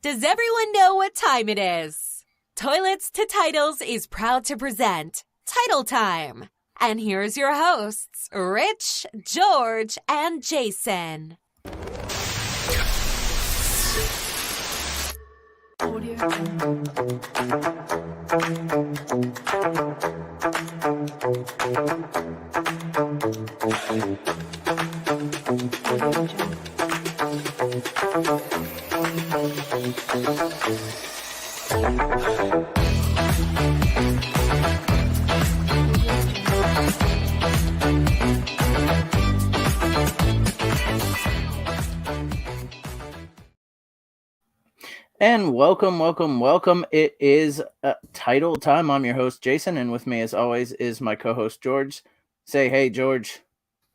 Does everyone know what time it is? Toilets to Titles is proud to present Title Time. And here's your hosts, Rich, George, and Jason. And welcome. It is Title Time. I'm your host, Jason, and with me, as always, is my co-host, George. Say, hey, George.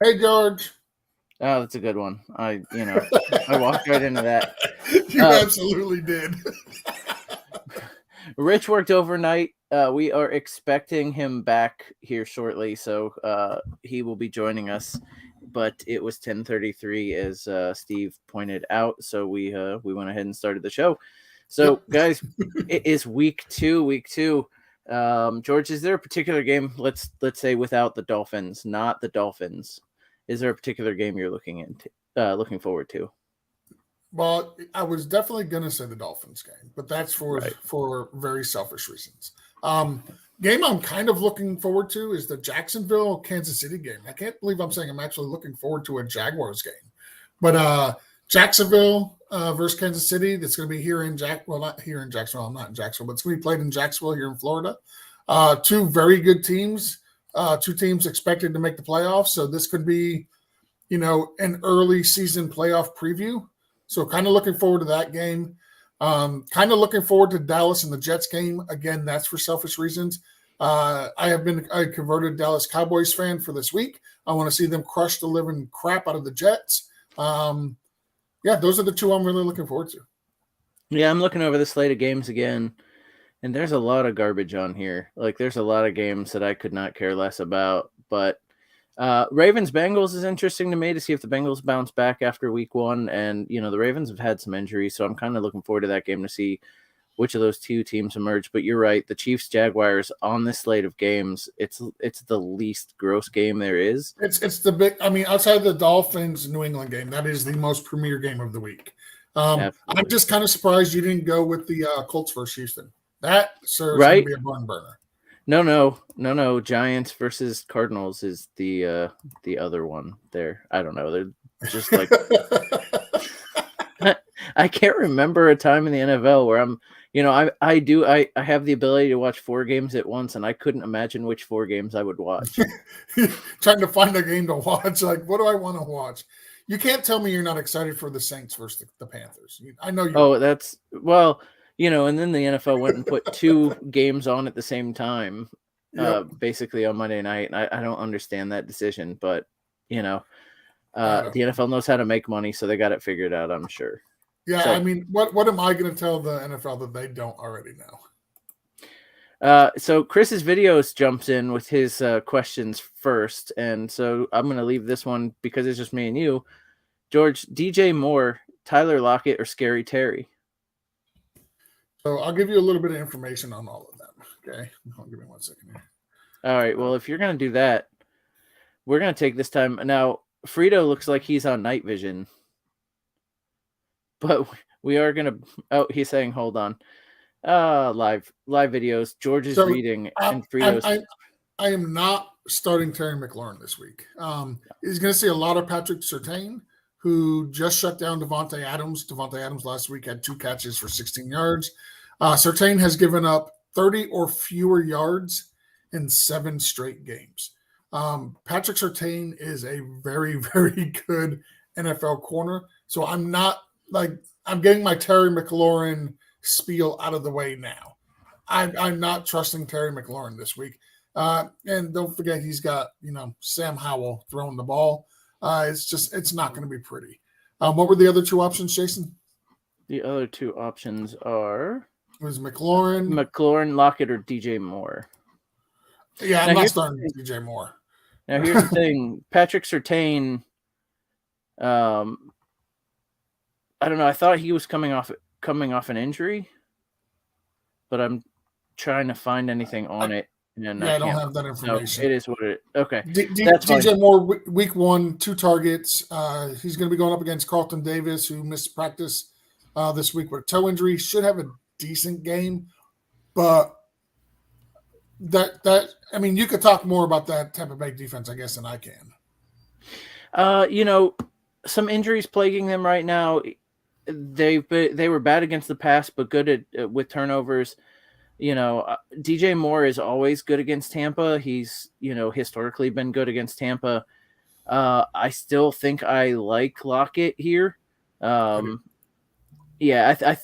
Hey, George. Oh, that's a good one. I walked right into that. You absolutely did. Rich worked overnight. We are expecting him back here shortly, so he will be joining us. But it was 10:33, as Steve pointed out, so we went ahead and started the show. So, guys, it is week two. George, is there a particular game? Let's say without the Dolphins, not the Dolphins. Is there a particular game you're looking forward to? Well, I was definitely going to say the Dolphins game, but that's for very selfish reasons. Game I'm kind of looking forward to is the Jacksonville-Kansas City game. I can't believe I'm saying I'm actually looking forward to a Jaguars game. But Jacksonville versus Kansas City, that's going to be here in not here in Jacksonville. I'm not in Jacksonville, but it's going to be played in Jacksonville here in Florida. Two very good teams, two teams expected to make the playoffs. So this could be, an early season playoff preview. So kind of looking forward to that game. Kind of looking forward to Dallas and the Jets game. Again, that's for selfish reasons. I have been a converted Dallas Cowboys fan for this week. I want to see them crush the living crap out of the Jets. Those are the two I'm really looking forward to. Yeah, I'm looking over the slate of games again, and there's a lot of garbage on here. Like, there's a lot of games that I could not care less about. But Ravens-Bengals is interesting to me to see if the Bengals bounce back after week one. And, the Ravens have had some injuries, so I'm kind of looking forward to that game to see which of those two teams emerge. But you're right, the Chiefs-Jaguars on this slate of games, it's the least gross game there is. It's the big, outside of the Dolphins-New England game, that is the most premier game of the week. I'm just kind of surprised you didn't go with the Colts versus Houston. That, sir, is going to be a barn burner. No. Giants versus Cardinals is the other one there. I don't know. They're just like I can't remember a time in the NFL where I'm, I have the ability to watch 4 games at once, and I couldn't imagine which 4 games I would watch. Trying to find a game to watch. Like, what do I want to watch? You can't tell me you're not excited for the Saints versus the Panthers. I know you. Oh, that's well. And then the NFL went and put 2 games on at the same time, basically on Monday night. And I don't understand that decision, but, the NFL knows how to make money, so they got it figured out, I'm sure. Yeah, so, what am I going to tell the NFL that they don't already know? So Chris's videos jumps in with his questions first, and so I'm going to leave this one because it's just me and you. George, DJ Moore, Tyler Lockett, or Scary Terry? So I'll give you a little bit of information on all of them. Okay. Give me 1 second here. All right. Well, if you're going to do that, we're going to take this time. Now, Frito looks like he's on night vision. But we are going to... Oh, he's saying, hold on. Live videos. George is reading. And Frito's... I am not starting Terry McLaurin this week. He's going to see a lot of Patrick Surtain, who just shut down Devontae Adams. Devontae Adams last week had 2 catches for 16 yards. Surtain has given up 30 or fewer yards in 7 straight games. Patrick Surtain is a very, very good NFL corner. So I'm getting my Terry McLaurin spiel out of the way now. I'm not trusting Terry McLaurin this week. And don't forget, he's got, Sam Howell throwing the ball. It's not going to be pretty. What were the other 2 options, Jason? The other 2 options are... It was McLaurin, Lockett, or DJ Moore. Yeah, I'm not starting DJ Moore. Now, here's the thing. Patrick Surtain, I don't know. I thought he was coming off coming off an injury, but I'm trying to find anything on it. And I don't can't. have that information. No, it is what it is. Okay. That's DJ fine. Moore, week 1, 2 targets. He's going to be going up against Carlton Davis, who missed practice this week with a toe injury. Should have a decent game, but I mean, you could talk more about that Tampa Bay defense, I guess, than I can. Some injuries plaguing them right now. They were bad against the pass, but good with turnovers. DJ Moore is always good against Tampa. He's, historically been good against Tampa. I still think I like Lockett here. I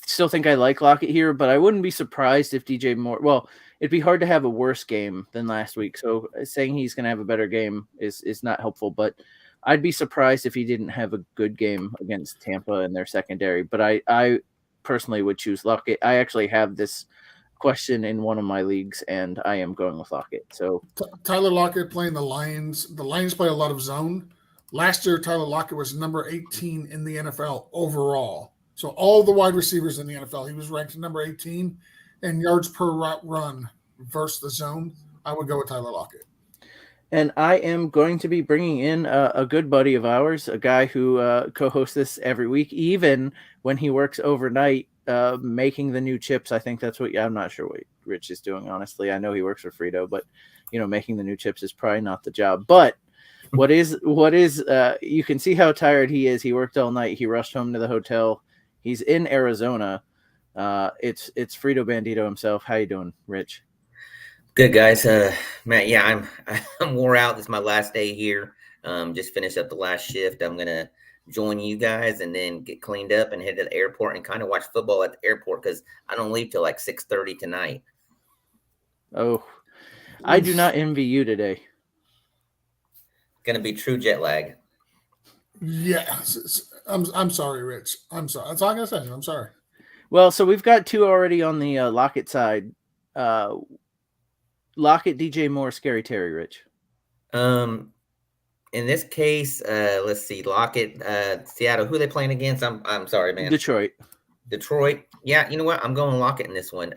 still think I like Lockett here, but I wouldn't be surprised if DJ Moore, well, it'd be hard to have a worse game than last week. So saying he's going to have a better game is not helpful, but I'd be surprised if he didn't have a good game against Tampa in their secondary, but I personally would choose Lockett. I actually have this question in one of my leagues, and I am going with Lockett. So Tyler Lockett playing the Lions. The Lions play a lot of zone. Last year, Tyler Lockett was number 18 in the NFL overall. So all the wide receivers in the NFL, he was ranked number 18 in yards per route run versus the zone. I would go with Tyler Lockett. And I am going to be bringing in a good buddy of ours, a guy who co-hosts this every week, even when he works overnight, making the new chips. I think that's I'm not sure what Rich is doing, honestly. I know he works for Frito, but making the new chips is probably not the job. But what is you can see how tired he is. He worked all night. He rushed home to the hotel. He's in Arizona. It's Frito Bandito himself. How you doing, Rich? Good, guys. Matt, yeah, I'm wore out. This is my last day here. Just finished up the last shift. I'm gonna join you guys and then get cleaned up and head to the airport and kind of watch football at the airport because I don't leave till like 6:30 tonight. Oh, I do not envy you today. Gonna be true jet lag. Yeah, I'm sorry, Rich. I'm sorry. That's all I'm gonna say. I'm sorry. Well, so we've got 2 already on the Lockett side. Lockett, DJ Moore, Scary Terry, Rich. In this case, let's see, Lockett, Seattle. Who are they playing against? I'm sorry, man. Detroit. Yeah, you know what? I'm going Lockett in this one.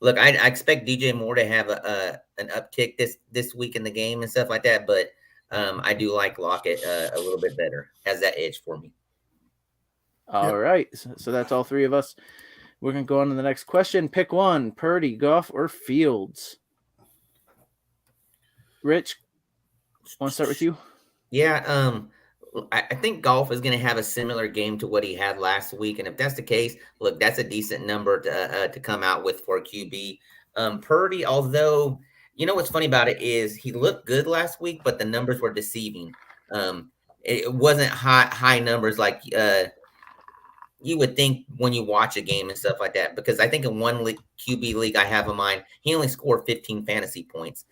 Look, I expect DJ Moore to have an uptick this week in the game and stuff like that, but I do like Lockett a little bit better. Has that edge for me. All right. So that's all 3 of us. We're going to go on to the next question. Pick one: Purdy, Goff, or Fields? Rich, want to start with you? Yeah, I think Goff is going to have a similar game to what he had last week, and if that's the case, look, that's a decent number to come out with for QB. Purdy, although what's funny about it is he looked good last week, but the numbers were deceiving. It wasn't high numbers like you would think when you watch a game and stuff like that, because I think in one QB league I have in mind, he only scored 15 fantasy points.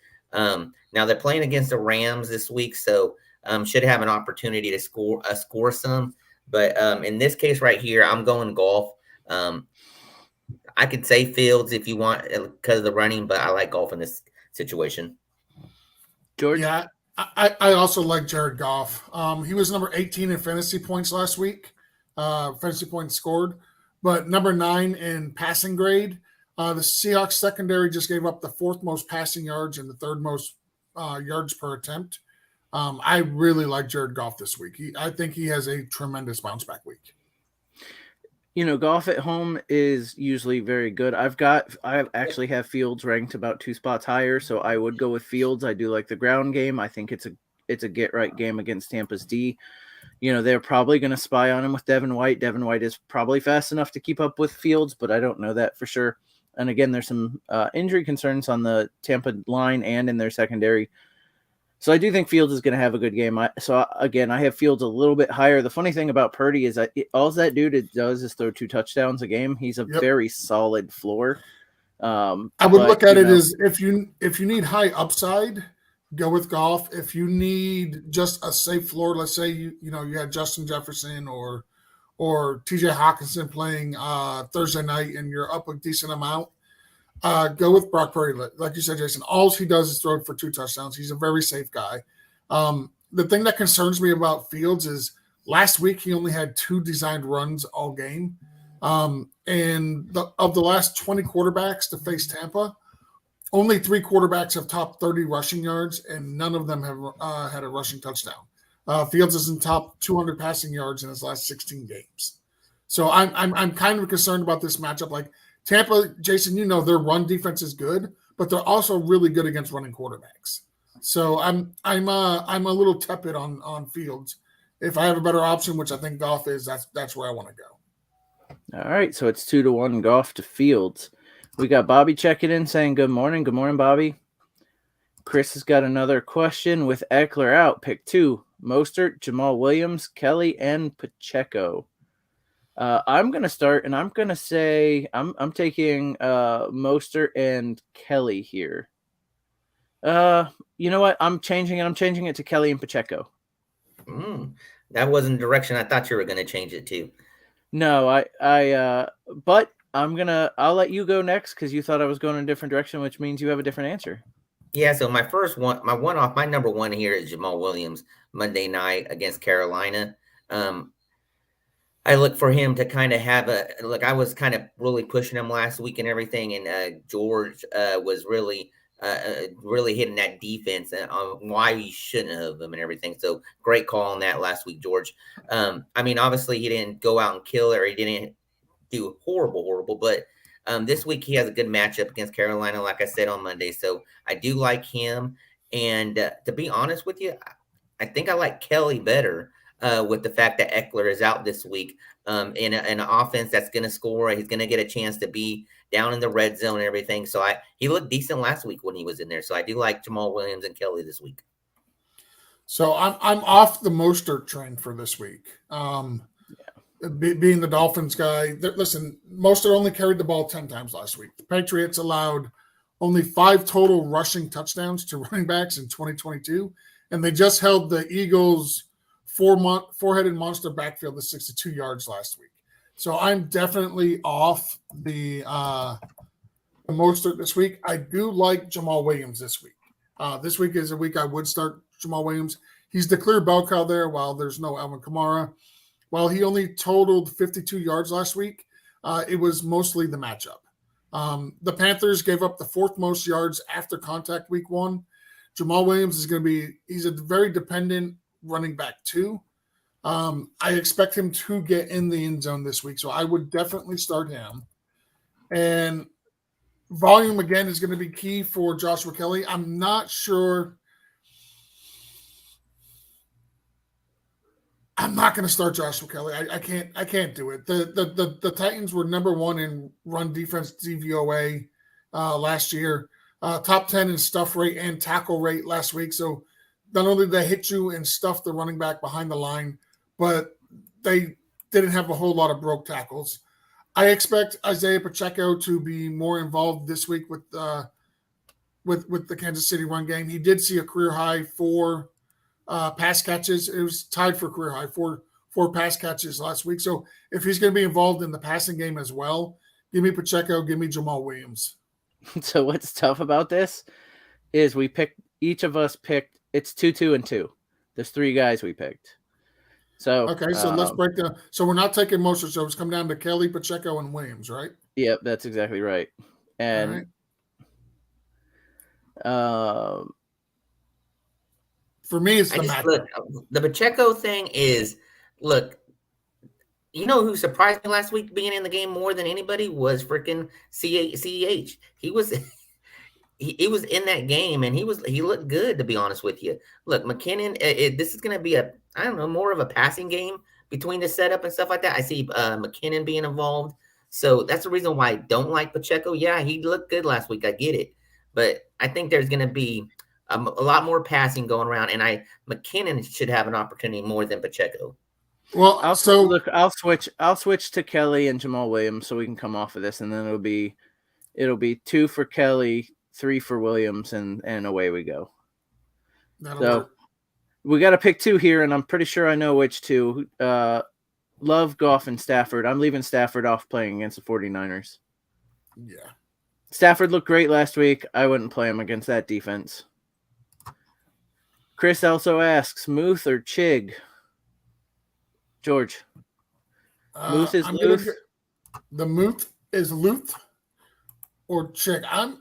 Now they're playing against the Rams this week, so should have an opportunity to score some. But in this case right here, I'm going Goff. I could say Fields if you want because of the running, but I like Goff in this situation. George? Yeah, I also like Jared Goff. He was number 18 in fantasy points last week. Fantasy points scored, but number 9 in passing grade. The Seahawks secondary just gave up the 4th most passing yards and the 3rd most yards per attempt. I really like Jared Goff this week. I think he has a tremendous bounce back week. Goff at home is usually very good. I actually have Fields ranked about 2 spots higher, so I would go with Fields. I do like the ground game. I think it's a get right game against Tampa's D. They're probably going to spy on him with Devin White. Devin White is probably fast enough to keep up with Fields, but I don't know that for sure. And again, there's some injury concerns on the Tampa line and in their secondary. So I do think Fields is going to have a good game. I have Fields a little bit higher. The funny thing about Purdy is that all that dude does is throw 2 touchdowns a game. He's a very solid floor. I would look at it as if you need high upside, go with Goff. If you need just a safe floor, let's say you had Justin Jefferson or TJ Hawkinson playing Thursday night and you're up a decent amount, go with Brock Purdy. Like you said, Jason, all he does is throw for 2 touchdowns. He's a very safe guy. The thing that concerns me about Fields is last week he only had 2 designed runs all game. And of the last 20 quarterbacks to face Tampa, only 3 quarterbacks have topped 30 rushing yards, and none of them have had a rushing touchdown. Fields is in top 200 passing yards in his last 16 games. So I'm kind of concerned about this matchup. Like Tampa, Jason, their run defense is good, but they're also really good against running quarterbacks. So I'm a little tepid on Fields. If I have a better option, which I think Goff is, that's where I want to go. All right, so it's 2-1 Goff to Fields. We got Bobby checking in saying good morning. Good morning, Bobby. Chris has got another question with Eckler out. Pick 2, Mostert, Jamal Williams, Kelly, and Pacheco. I'm going to start, and I'm going to say I'm taking Mostert and Kelly here. You know what? I'm changing it to Kelly and Pacheco. That wasn't the direction I thought you were going to change it to. No, but I'll let you go next because you thought I was going in a different direction, which means you have a different answer. Yeah, so my number one here is Jamal Williams, Monday night against Carolina. I look for him to kind of have I was kind of really pushing him last week and everything, and George was really hitting that defense and on why he shouldn't have them and everything. So great call on that last week, George. Obviously he didn't go out and kill it, or he didn't do horrible, but this week he has a good matchup against Carolina, like I said on Monday. So I do like him. And to be honest with you, I think I like Kelly better with the fact that Eckler is out this week in an offense that's going to score. He's going to get a chance to be down in the red zone and everything. So he looked decent last week when he was in there. So I do like Jamal Williams and Kelly this week. So I'm off the Mostert train for this week. Being the Dolphins guy, listen, Mostert only carried the ball 10 times last week. The Patriots allowed only 5 total rushing touchdowns to running backs in 2022, and they just held the Eagles' four-headed monster backfield to 62 yards last week. So I'm definitely off the Mostert this week. I do like Jamal Williams this week. This week is a week I would start Jamal Williams. He's the clear bell cow there while there's no Alvin Kamara. While he only totaled 52 yards last week, it was mostly the matchup. The Panthers gave up the 4th most yards after contact week 1. Jamal Williams he's a very dependent running back too. I expect him to get in the end zone this week, so I would definitely start him. And volume, again, is going to be key for Joshua Kelly. I'm not sure. I'm not going to start Joshua Kelly. I can't do it. The Titans were number 1 in run defense DVOA last year, top 10 in stuff rate and tackle rate last week. So not only did they hit you and stuff the running back behind the line, but they didn't have a whole lot of broke tackles. I expect Isaiah Pacheco to be more involved this week with the Kansas City run game. He did see a career high 4 pass catches. It was tied for career high, four pass catches last week. So if he's going to be involved in the passing game as well, give me Pacheco, give me Jamal Williams. So what's tough about this is each of us picked, it's 2, and 2. There's 3 guys we picked. So okay, so let's break down. So we're not taking Mostert, so it's come down to Kelly, Pacheco, and Williams, right? Yep, that's exactly right. And for me, it's the matchup. The Pacheco thing is, you know who surprised me last week being in the game more than anybody was freaking CEH. He was in that game, and he looked good, to be honest with you. Look, McKinnon, this is going to be more of a passing game between the setup and stuff like that. I see McKinnon being involved. So that's the reason why I don't like Pacheco. Yeah, he looked good last week. I get it. But I think there's going to be a lot more passing going around, and McKinnon should have an opportunity more than Pacheco. Well, I'll switch to Kelly and Jamal Williams so we can come off of this, and then it'll be 2 for Kelly, 3 for Williams, and away we go. So we got to pick 2 here, and I'm pretty sure I know which 2. Love, Goff, and Stafford. I'm leaving Stafford off playing against the 49ers. Yeah. Stafford looked great last week. I wouldn't play him against that defense. Chris also asks, Muth or Chig? George. Muth is Muth. The Muth is Luth or Chick. I'm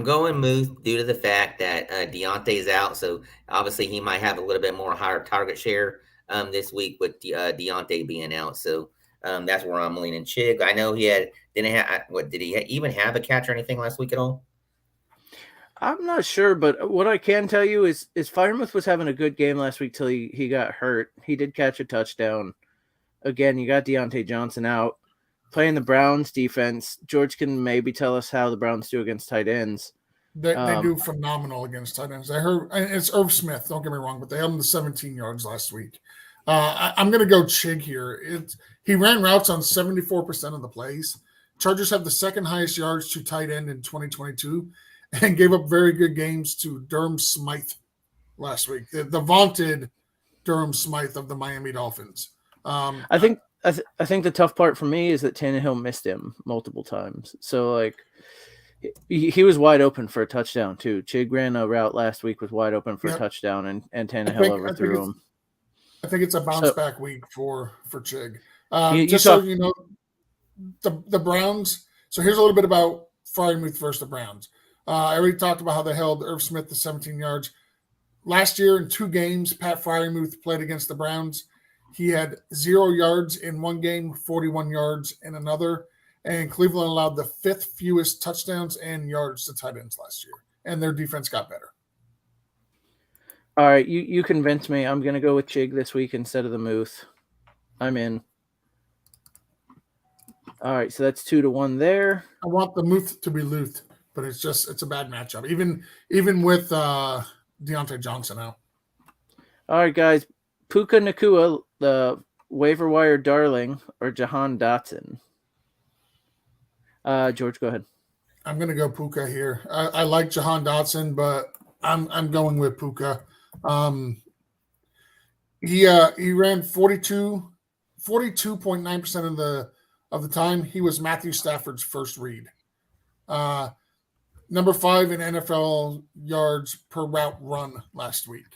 going Muth due to the fact that Deontay's out, so obviously he might have a little bit more higher target share this week with Deontay being out. So that's where I'm leaning. Chig, I know he didn't have what did he even have a catch or anything last week at all? I'm not sure, but what I can tell you is Firemouth was having a good game last week till he got hurt. He did catch a touchdown. Again, you got Deontay Johnson out. Playing the Browns defense, George can maybe tell us how the Browns do against tight ends. They do phenomenal against tight ends. I heard it's Irv Smith, don't get me wrong, but they held him to 17 yards last week. I'm going to go Chig here. He ran routes on 74% of the plays. Chargers have the second highest yards to tight end in 2022 and gave up very good games to Durham Smythe last week, the vaunted Durham Smythe of the Miami Dolphins. I think the tough part for me is that Tannehill missed him multiple times. So, like, he was wide open for a touchdown, too. Chig ran a route last week, was wide open for a touchdown, and Tannehill overthrew him. I think it's a bounce-back week for Chig. So you know, the Browns. So here's a little bit about Freiermuth versus the Browns. I already talked about how they held Irv Smith to 17 yards. Last year in 2 games, Pat Freiermuth played against the Browns. He had 0 yards in one game, 41 yards in another. And Cleveland allowed the 5th fewest touchdowns and yards to tight ends last year. And their defense got better. All right, you convinced me. I'm going to go with Chig this week instead of the Muth. I'm in. All right, so that's 2-1 there. I want the Muth to be Luth, but it's a bad matchup. Even with Deontay Johnson out. All right, guys. Puka Nacua, the waiver wire darling, or Jahan Dotson? George, go ahead. I'm going to go Puka here. I like Jahan Dotson, but I'm going with Puka. He ran 42.9% of the time. He was Matthew Stafford's first read. Number 5 in NFL yards per route run last week.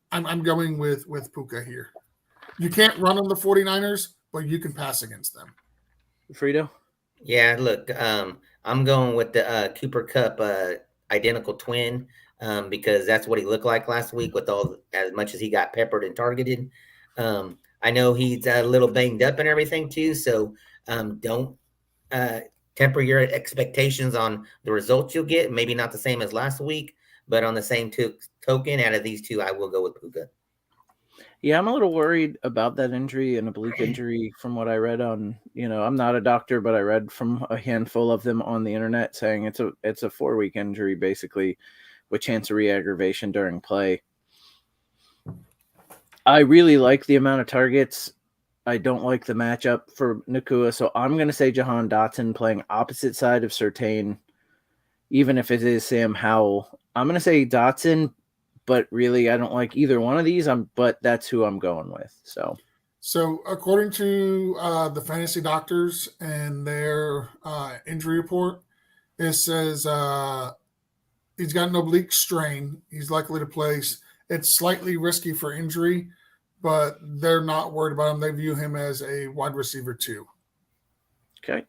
I'm going with Puka here. You can't run on the 49ers, but you can pass against them. Frito? Yeah, look, I'm going with the Cooper Kupp identical twin because that's what he looked like last week with as much as he got peppered and targeted. I know he's a little banged up and everything too, so don't temper your expectations on the results you'll get. Maybe not the same as last week, but on the same token, out of these two, I will go with Puka. Yeah, I'm a little worried about that injury, an oblique injury, from what I read on, I'm not a doctor, but I read from a handful of them on the internet saying it's a 4-week injury, basically, with chance of re-aggravation during play. I really like the amount of targets. I don't like the matchup for Nacua, so I'm going to say Jahan Dotson playing opposite side of Surtain, even if it is Sam Howell. I'm going to say Dotson, but really I don't like either one of these. But that's who I'm going with. So according to the fantasy doctors and their injury report, it says he's got an oblique strain. He's likely to play. It's slightly risky for injury, but they're not worried about him. They view him as a wide receiver too. Okay.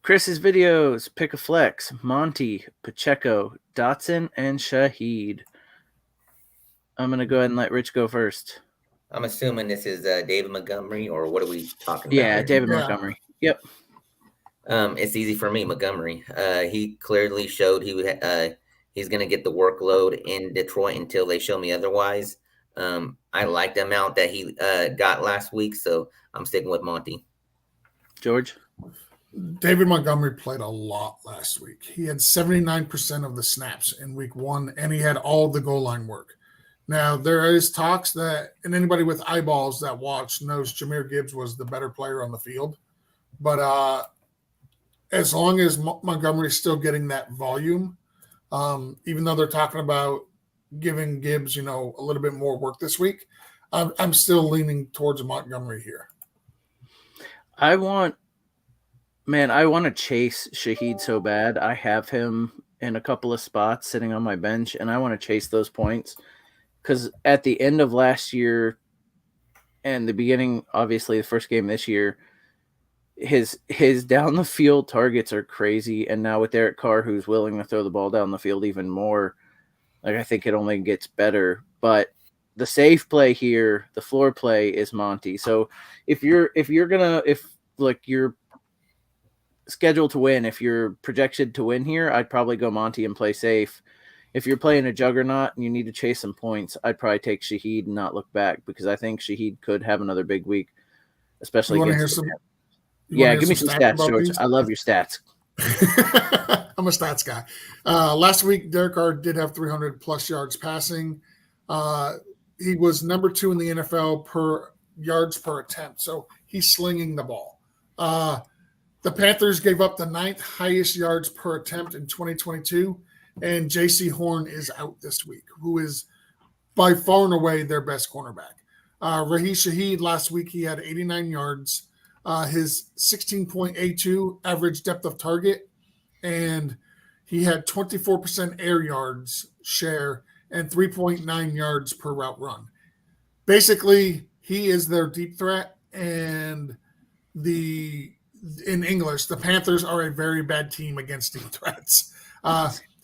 Chris's videos, pick a flex, Monty, Pacheco, Dotson, and Shaheed. I'm going to go ahead and let Rich go first. I'm assuming this is David Montgomery, or what are we talking about? Yeah, David Montgomery. Yep. It's easy for me, Montgomery. He clearly showed he's going to get the workload in Detroit until they show me otherwise. I like the amount that he got last week, so I'm sticking with Monty. George? David Montgomery played a lot last week. He had 79% of the snaps in week 1, and he had all the goal line work. Now, there is talks that, and anybody with eyeballs that watch knows Jahmyr Gibbs was the better player on the field. But as long as Montgomery's still getting that volume, even though they're talking about giving Gibbs, a little bit more work this week, I'm still leaning towards Montgomery here. I want to chase Shaheed so bad. I have him in a couple of spots sitting on my bench, and I want to chase those points because at the end of last year, and the beginning, obviously the first game this year, his down the field targets are crazy. And now with Derek Carr, who's willing to throw the ball down the field even more, like I think it only gets better. But the safe play here, the floor play is Monty. So if you're scheduled to win, if you're projected to win here, I'd probably go Monty and play safe. If you're playing a juggernaut and you need to chase some points, I'd probably take Shaheed and not look back, because I think Shaheed could have another big week, especially against. Yeah, give me some stats, George. I love your stats. I'm a stats guy. Last week, Derek Carr did have 300 plus yards passing. He was number 2 in the NFL per yards per attempt, so he's slinging the ball. The Panthers gave up the 9th highest yards per attempt in 2022, and J.C. Horn is out this week, who is by far and away their best cornerback. Raheem Shaheed last week, he had 89 yards. His 16.82 average depth of target, and he had 24% air yards share and 3.9 yards per route run. Basically, he is their deep threat, and in English, the Panthers are a very bad team against deep threats.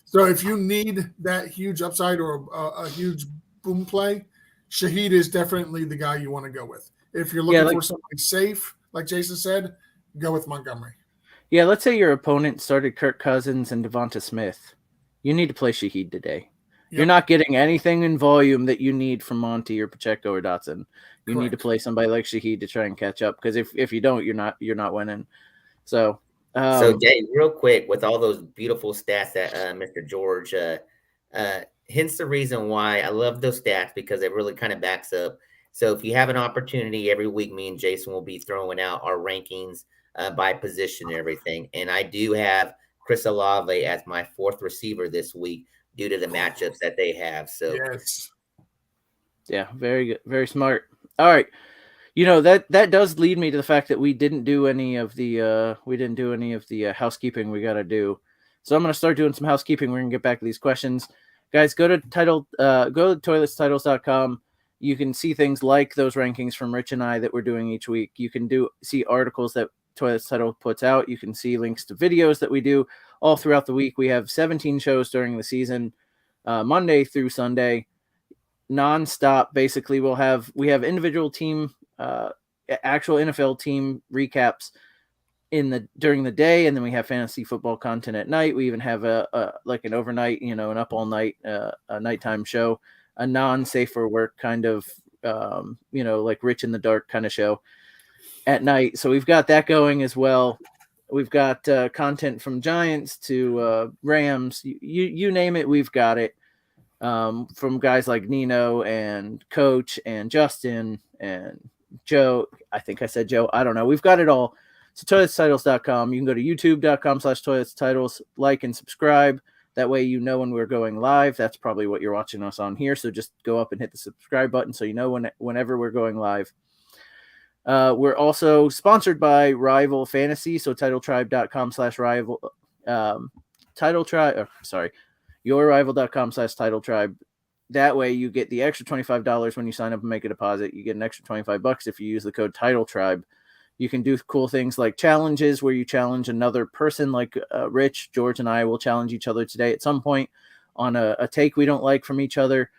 So if you need that huge upside or a huge boom play, Shaheed is definitely the guy you want to go with. If you're looking for something safe, like Jason said, go with Montgomery. Yeah, let's say your opponent started Kirk Cousins and Devonta Smith. You need to play Shaheed today. Yep. You're not getting anything in volume that you need from Monty or Pacheco or Dotson. You need to play somebody like Shaheed to try and catch up, because if you don't, you're not winning. So Jay, real quick, with all those beautiful stats that Mr. George, hence the reason why I love those stats, because it really kind of backs up. So if you have an opportunity every week, me and Jason will be throwing out our rankings by position and everything. And I do have Chris Olave as my 4th receiver this week due to the matchups that they have. So yes. Yeah, very good. Very smart. All right. That does lead me to the fact that we didn't do any of the housekeeping we got to do. So I'm going to start doing some housekeeping. We're going to get back to these questions. Guys, go to toiletstitles.com. You can see things like those rankings from Rich and I that we're doing each week. You can see articles that Toilet Title puts out. You can see links to videos that we do all throughout the week. We have 17 shows during the season, Monday through Sunday, nonstop. Basically, we have individual team, actual NFL team recaps during the day, and then we have fantasy football content at night. We even have an overnight, an up all night, a nighttime show, a non-safe for work kind of, like Rich in the Dark kind of show at night. So we've got that going as well. We've got content from Giants to Rams, you name it, we've got it. From guys like Nino and Coach and Justin and Joe. I think I said Joe. I don't know. We've got it all. So toiletstitles.com. You can go to youtube.com/toiletstitles, like and subscribe. That way you know when we're going live. That's probably what you're watching us on here. So just go up and hit the subscribe button so you know whenever we're going live. We're also sponsored by Rival Fantasy. So titletribe.com/rival. yourrival.com/titletribe. That way you get the extra $25 when you sign up and make a deposit. You get an extra $25 if you use the code TitleTribe. You can do cool things like challenges where you challenge another person, like Rich, George, and I will challenge each other today at some point on a take we don't like from each other.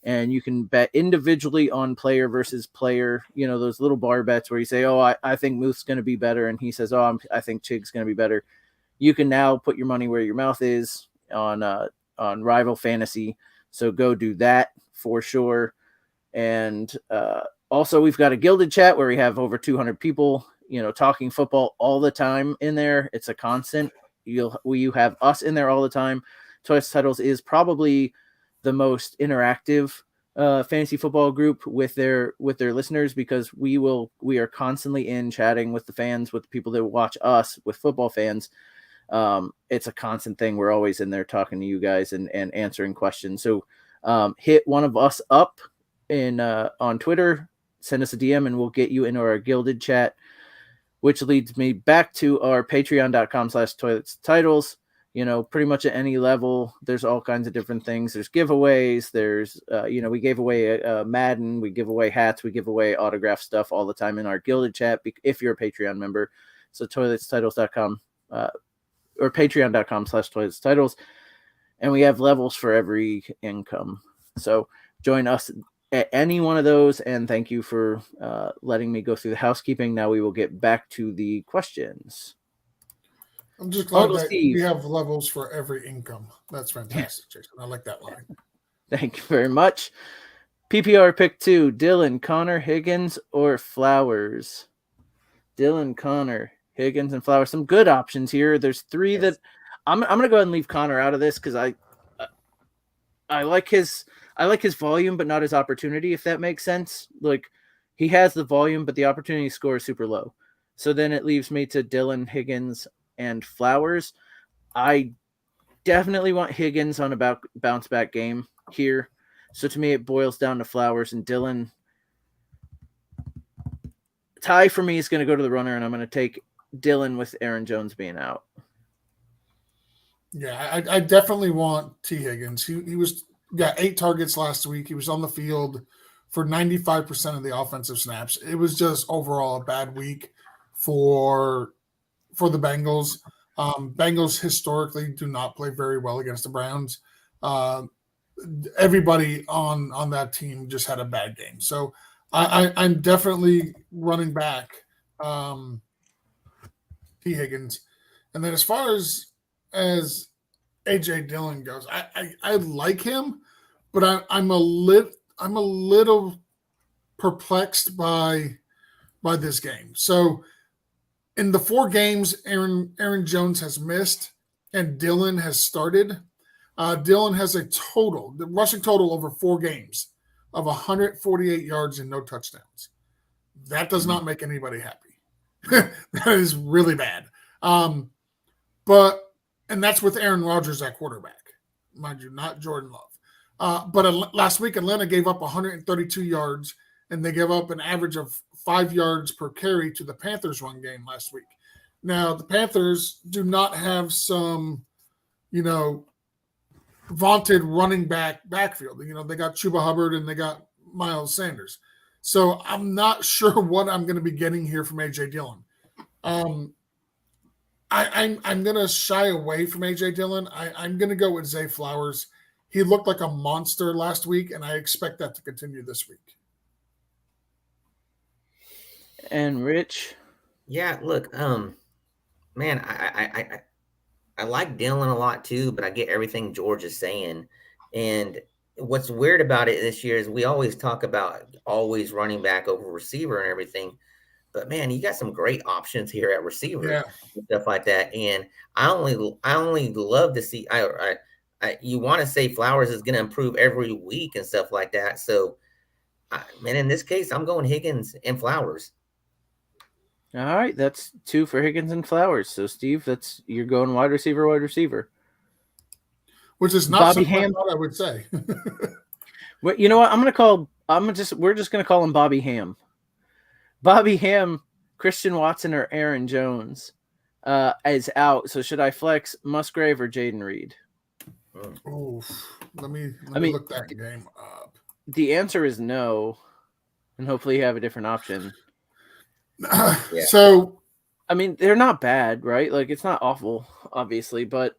And you can bet individually on player versus player, those little bar bets where you say, oh, I think Muth's going to be better. And he says, oh, I think Chig's going to be better. You can now put your money where your mouth is on Rival Fantasy. So go do that for sure. And also, we've got a Gilded chat where we have over 200 people, talking football all the time in there. It's a constant. You have us in there all the time. Toys Titles is probably the most interactive fantasy football group with their listeners, because we are constantly in chatting with the fans, with the people that watch us, with football fans. It's a constant thing. We're always in there talking to you guys and answering questions. So hit one of us up on Twitter, send us a DM, and we'll get you into our Gilded chat, which leads me back to our patreon.com/toiletstitles. pretty much at any level. There's all kinds of different things. There's giveaways. There's, we gave away Madden. We give away hats. We give away autograph stuff all the time in our Gilded chat if you're a Patreon member. So toiletstitles.com or patreon.com/toiletstitles. And we have levels for every income. So join us at any one of those. And thank you for letting me go through the housekeeping. Now we will get back to the questions. I'm just glad that we have levels for every income. That's fantastic, Jason. I like that line. Thank you very much. PPR pick 2, Dylan, Connor, Higgins, or Flowers? Dylan, Connor, Higgins, and Flowers. Some good options here. There's 3 that I'm going to go ahead and leave Connor out of this because I like his volume, but not his opportunity, if that makes sense. Like, he has the volume, but the opportunity score is super low. So then it leaves me to Dylan, Higgins, and Flowers. I definitely want Higgins on a bounce back game here. So to me, it boils down to Flowers and Dylan. Ty for me is going to go to the runner, and I'm going to take Dylan with Aaron Jones being out. Yeah, I definitely want T. Higgins. He got 8 targets last week. He was on the field for 95% of the offensive snaps. It was just overall a bad week for the Bengals. Bengals historically do not play very well against the Browns. Everybody on that team just had a bad game. So I'm definitely running back T. Higgins. And then as far as AJ Dillon goes, I like him, but I'm a little perplexed by this game. So in the 4 games Aaron Jones has missed and Dillon has started, Dillon has the rushing total over 4 games of 148 yards and no touchdowns. That does not make anybody happy. That is really bad. And that's with Aaron Rodgers at quarterback, mind you, not Jordan Love. But last week, Atlanta gave up 132 yards, and they gave up an average of 5 yards per carry to the Panthers run game last week. Now, the Panthers do not have some, vaunted running backfield. They got Chuba Hubbard and they got Miles Sanders. So I'm not sure what I'm going to be getting here from A.J. Dillon. I'm going to shy away from A.J. Dillon. I'm going to go with Zay Flowers. He looked like a monster last week, and I expect that to continue this week. And Rich? Yeah, look, man, I like Dillon a lot too, but I get everything George is saying. And what's weird about it this year is we always talk about always running back over receiver and everything. But man, you got some great options here at receiver and stuff like that. And I only love to see. You want to say Flowers is going to improve every week and stuff like that. So, man, in this case, I'm going Higgins and Flowers. All right, that's 2 for Higgins and Flowers. So, Steve, you're going wide receiver. Which is not Bobby Ham. I would say. Well, you know what? We're just going to call him Bobby Ham. Bobby Ham, Christian Watson, or Aaron Jones is out. So should I flex Musgrave or Jaden Reed? Let me look that game up. The answer is no, and hopefully you have a different option. So, I mean, they're not bad, right? Like, it's not awful, obviously, but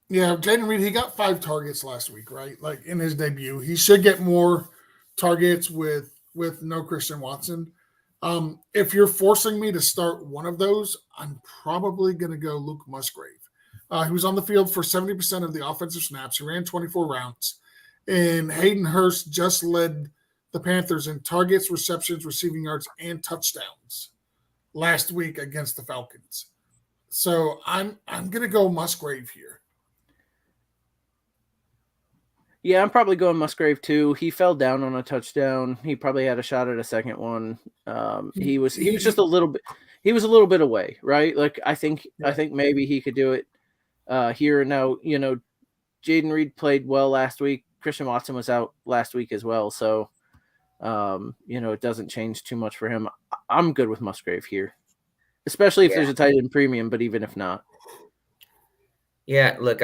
yeah, Jaden Reed, he got 5 targets last week, right? Like in his debut, he should get more targets with no Christian Watson. If you're forcing me to start one of those, I'm probably going to go Luke Musgrave. He was on the field for 70% of the offensive snaps. He ran 24 routes. And Hayden Hurst just led the Panthers in targets, receptions, receiving yards, and touchdowns last week against the Falcons. So I'm going to go Musgrave here. Yeah, I'm probably going Musgrave too. He fell down on a touchdown. He probably had a shot at a second one. He was just a little bit. He was a little bit away, right? Like I think maybe he could do it here. Now, Jaden Reed played well last week. Christian Watson was out last week as well, so it doesn't change too much for him. I'm good with Musgrave here, especially if there's a tight end premium. But even if not. Yeah, look,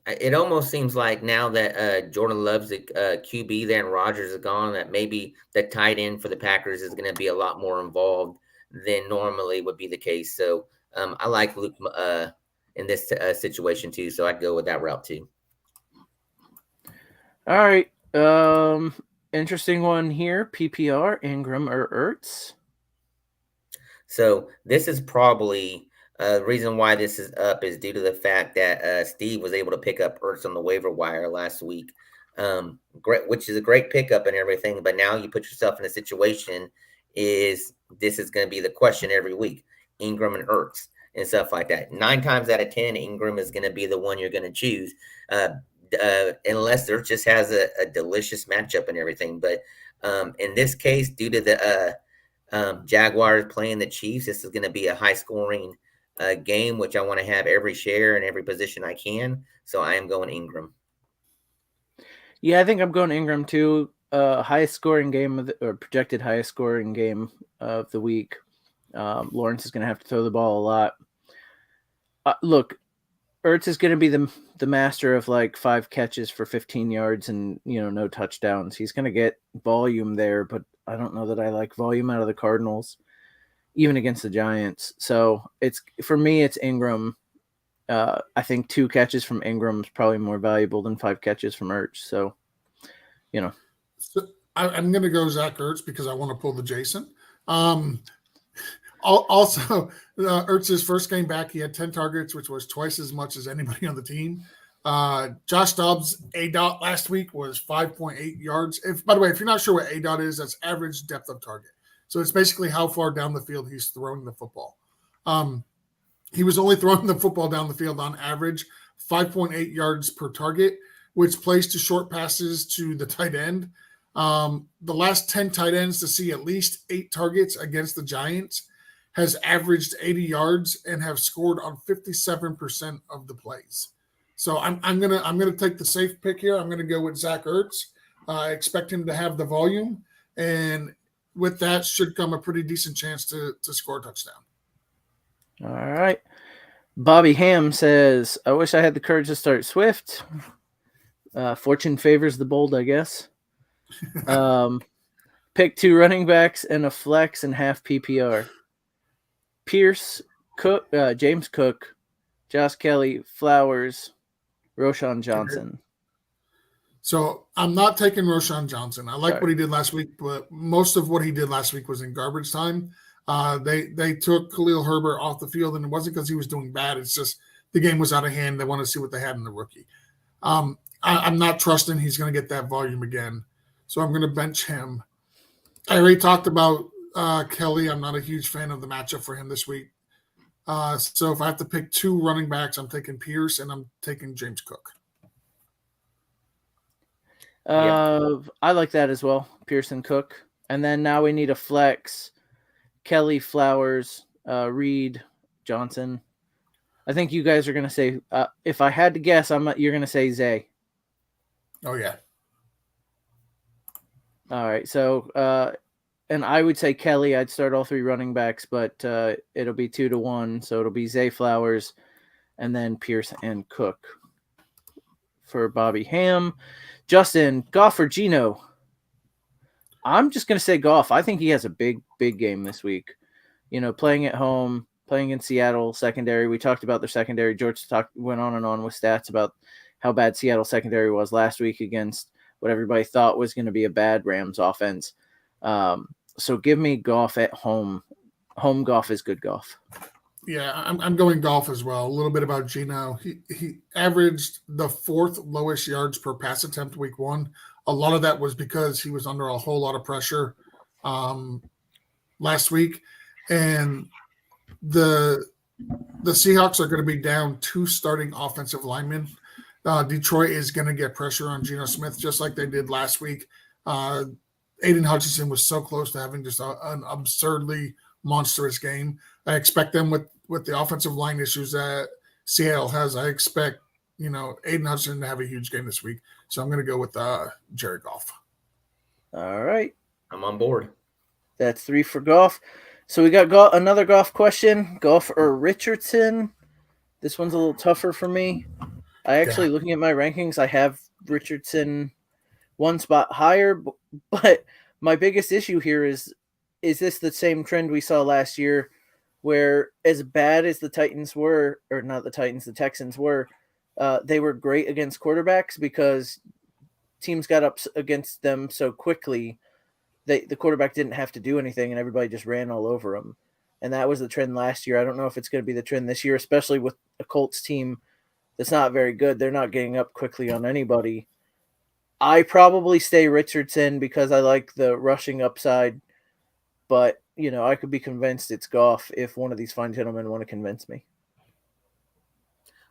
it almost seems like now that Jordan Love's the QB there and Rodgers is gone, that maybe the tight end for the Packers is going to be a lot more involved than normally would be the case. So I like Luke in this situation too. So I'd go with that route too. All right. Interesting one here. PPR, Ingram or Ertz? So this is probably the reason why this is up is due to the fact that Steve was able to pick up Ertz on the waiver wire last week, which is a great pickup and everything. But now you put yourself in a situation this is going to be the question every week: Ingram and Ertz and stuff like that. 9 times out of 10, Ingram is going to be the one you're going to choose, unless Ertz just has a delicious matchup and everything. But in this case, due to the Jaguars playing the Chiefs, this is going to be a high scoring game, which I want to have every share in every position I can. So I am going Ingram. Yeah, I think I'm going Ingram too. Highest scoring game or projected highest scoring game of the week. Lawrence is going to have to throw the ball a lot. Look, Ertz is going to be the master of like 5 catches for 15 yards and no touchdowns. He's going to get volume there, but I don't know that I like volume out of the Cardinals, even against the Giants. So for me, it's Ingram. I think 2 catches from Ingram is probably more valuable than 5 catches from Ertz. So, So I'm going to go Zach Ertz because I want to pull the Jason. Also, Ertz's first game back, he had 10 targets, which was twice as much as anybody on the team. Josh Dobbs' ADOT last week was 5.8 yards. By the way, if you're not sure what ADOT is, that's average depth of target. So it's basically how far down the field he's throwing the football. He was only throwing the football down the field on average 5.8 yards per target, which plays to short passes to the tight end. The last 10 tight ends to see at least 8 targets against the Giants has averaged 80 yards and have scored on 57% of the plays. So I'm gonna take the safe pick here. I'm gonna go with Zach Ertz. I expect him to have the volume, and with that should come a pretty decent chance to score a touchdown. All right. Bobby Ham says, I wish I had the courage to start Swift. Fortune favors the bold, I guess. Pick 2 running backs and a flex and half PPR. Pierce, Cook, James Cook, Josh Kelly, Flowers, Roschon Johnson. So I'm not taking Roschon Johnson. I like what he did last week, but most of what he did last week was in garbage time. They took Khalil Herbert off the field, and it wasn't because he was doing bad. It's just the game was out of hand. They want to see what they had in the rookie. I'm not trusting he's going to get that volume again, so I'm going to bench him. I already talked about Kelly. I'm not a huge fan of the matchup for him this week. So if I have to pick 2 running backs, I'm taking Pierce and I'm taking James Cook. I like that as well, Pierce and Cook. And then now we need a flex. Kelly, Flowers, Reed, Johnson. I think you guys are going to say, if I had to guess, you're going to say Zay. Oh, yeah. All right. So, and I would say Kelly. I'd start all 3 running backs, but it'll be 2-1. So it'll be Zay, Flowers, and then Pierce and Cook for Bobby Ham. Justin, Goff or Geno? I'm just going to say Goff. I think he has a big game this week. Playing at home, playing in Seattle secondary. We talked about their secondary. George went on and on with stats about how bad Seattle secondary was last week against what everybody thought was going to be a bad Rams offense. So give me Goff at home. Home Goff is good Goff. Yeah, I'm going Goff as well. A little bit about Geno. He averaged the 4th lowest yards per pass attempt week 1. A lot of that was because he was under a whole lot of pressure last week. And the Seahawks are going to be down 2 starting offensive linemen. Detroit is going to get pressure on Geno Smith just like they did last week. Aiden Hutchinson was so close to having just an absurdly monstrous game. I expect them with the offensive line issues that Seattle has. I expect, Aiden Hutchinson to have a huge game this week. So I'm going to go with Jared Goff. All right. I'm on board. That's 3 for Goff. So we got another Goff question. Goff or Richardson? This one's a little tougher for me. I actually, looking at my rankings, I have Richardson one spot higher, but my biggest issue here is this the same trend we saw last year, where as bad as the Titans were, or not the Titans, the Texans were, they were great against quarterbacks because teams got up against them so quickly. The quarterback didn't have to do anything, and everybody just ran all over him. And that was the trend last year. I don't know if it's going to be the trend this year, especially with a Colts team that's not very good. They're not getting up quickly on anybody. I probably stay Richardson because I like the rushing upside, but I could be convinced it's Goff if one of these fine gentlemen want to convince me.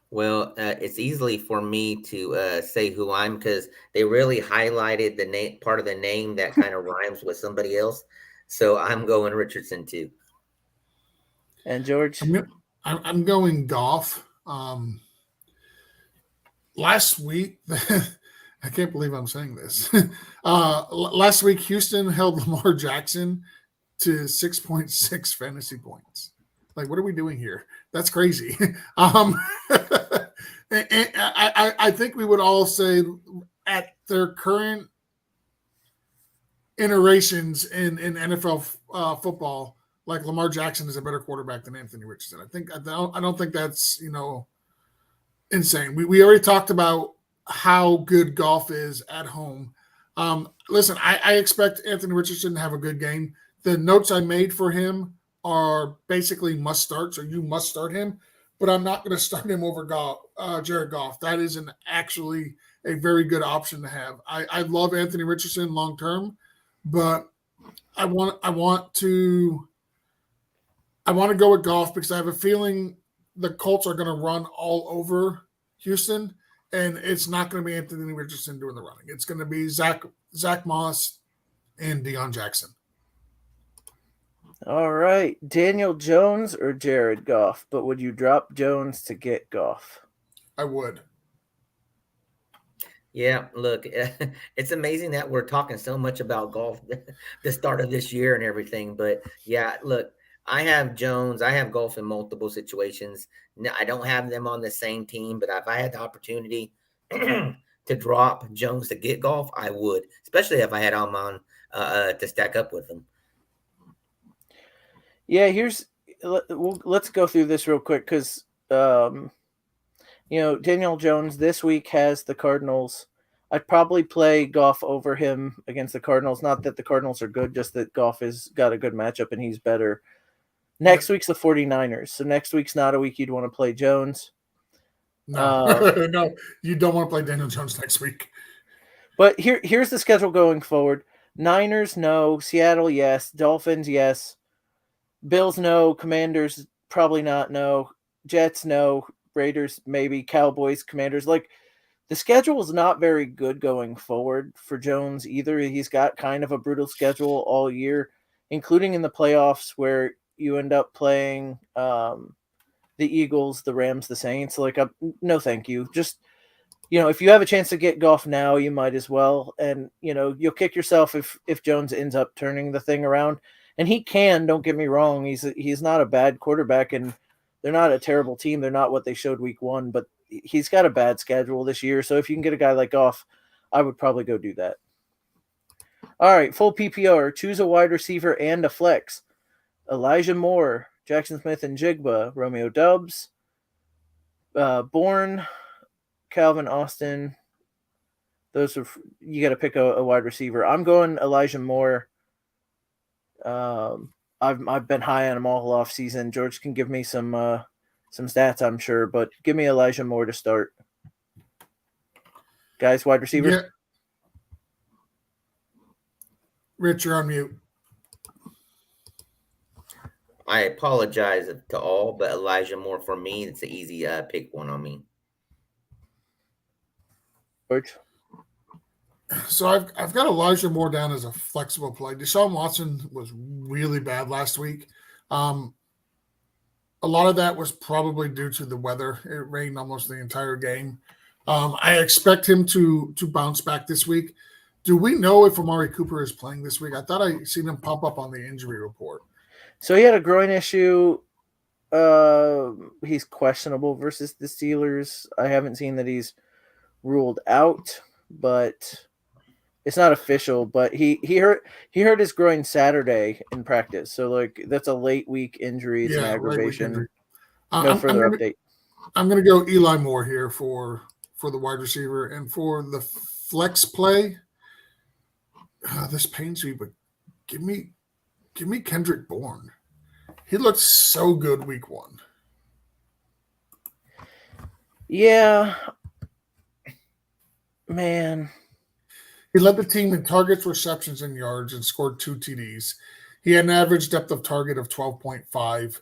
Well, it's easily for me to say who I'm, because they really highlighted the name, part of the name that kind of rhymes with somebody else. So I'm going Richardson too. And George? I'm going Goff. Last week, I can't believe I'm saying this. Last week, Houston held Lamar Jackson to 6.6 fantasy points. Like, what are we doing here? That's crazy. And I think we would all say at their current iterations in NFL football, like Lamar Jackson is a better quarterback than Anthony Richardson. I don't think that's insane. We already talked about how good Goff is at home. Listen, I expect Anthony Richardson to have a good game. The notes I made for him are basically must start, so you must start him. But I'm not going to start him over Jared Goff. That isn't actually a very good option to have. I love Anthony Richardson long term, but I want to go with Goff because I have a feeling the Colts are going to run all over Houston, and it's not going to be Anthony Richardson doing the running. It's going to be Zach Moss and Deion Jackson. All right. Daniel Jones or Jared Goff? But would you drop Jones to get Goff? I would. Yeah, look, it's amazing that we're talking so much about Goff the start of this year and everything. But yeah, look, I have Jones. I have Goff in multiple situations. No, I don't have them on the same team, but if I had the opportunity to drop Jones to get Goff, I would, especially if I had him on to stack up with them. Yeah, let's go through this real quick because, Daniel Jones this week has the Cardinals. I'd probably play Goff over him against the Cardinals. Not that the Cardinals are good, just that Goff has got a good matchup and he's better. Next week's the 49ers. So next week's not a week you'd want to play Jones. No, no, you don't want to play Daniel Jones next week. But here's the schedule going forward. Niners, no. Seattle, yes. Dolphins, yes. Bills, no. Commanders, probably not, no. Jets, no. Raiders, maybe. Cowboys, Commanders. Like, the schedule is not very good going forward for Jones either. He's got kind of a brutal schedule all year, including in the playoffs where you end up playing the Eagles, the Rams, the Saints. Like, no thank you. Just, if you have a chance to get Goff now, you might as well. And, you'll kick yourself if Jones ends up turning the thing around. And he can, don't get me wrong. He's not a bad quarterback, and they're not a terrible team. They're not what they showed week one, but he's got a bad schedule this year. So if you can get a guy like Goff, I would probably go do that. All right, full PPR. Choose a wide receiver and a flex. Elijah Moore, Jackson Smith and Jigba, Romeo Doubs, Bourne, Calvin Austin. Those are, you got to pick a wide receiver. I'm going Elijah Moore. I've been high on him all off season. George can give me some stats, I'm sure, but give me Elijah Moore to start. Guys, wide receiver. Yeah. Rich, you're on mute. I apologize to all, but Elijah Moore for me, it's an easy pick one on me. George. So I've got Elijah Moore down as a flexible play. Deshaun Watson was really bad last week. A lot of that was probably due to the weather. It rained almost the entire game. I expect him to bounce back this week. Do we know if Amari Cooper is playing this week? I thought I seen him pop up on the injury report. So he had a groin issue He's questionable versus the Steelers. I haven't seen that he's ruled out, but it's not official. But he hurt his groin Saturday in practice, so like that's a late week injury. It's an Yeah, late week injury. aggravation. No further update. I'm gonna go Eli Moore here for the wide receiver, and for the flex play. This pains me, but give me Kendrick Bourne. He looked so good week 1. Yeah, man. He led the team in targets, receptions, and yards, and scored 2 TDs. He had an average depth of target of 12.5.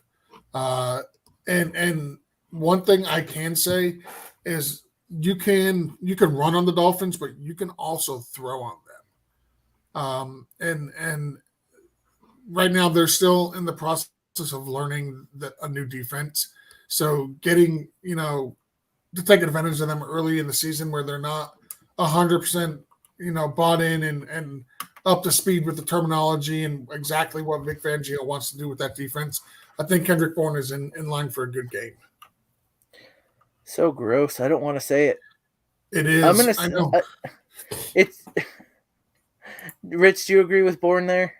And one thing I can say is you can run on the Dolphins, but you can also throw on them. And right now they're still in the process of learning a new defense. So getting, to take advantage of them early in the season where they're not 100%, bought in and up to speed with the terminology and exactly what Vic Fangio wants to do with that defense. I think Kendrick Bourne is in line for a good game. So gross. I don't want to say it. It is. I know. It's Rich, do you agree with Bourne there?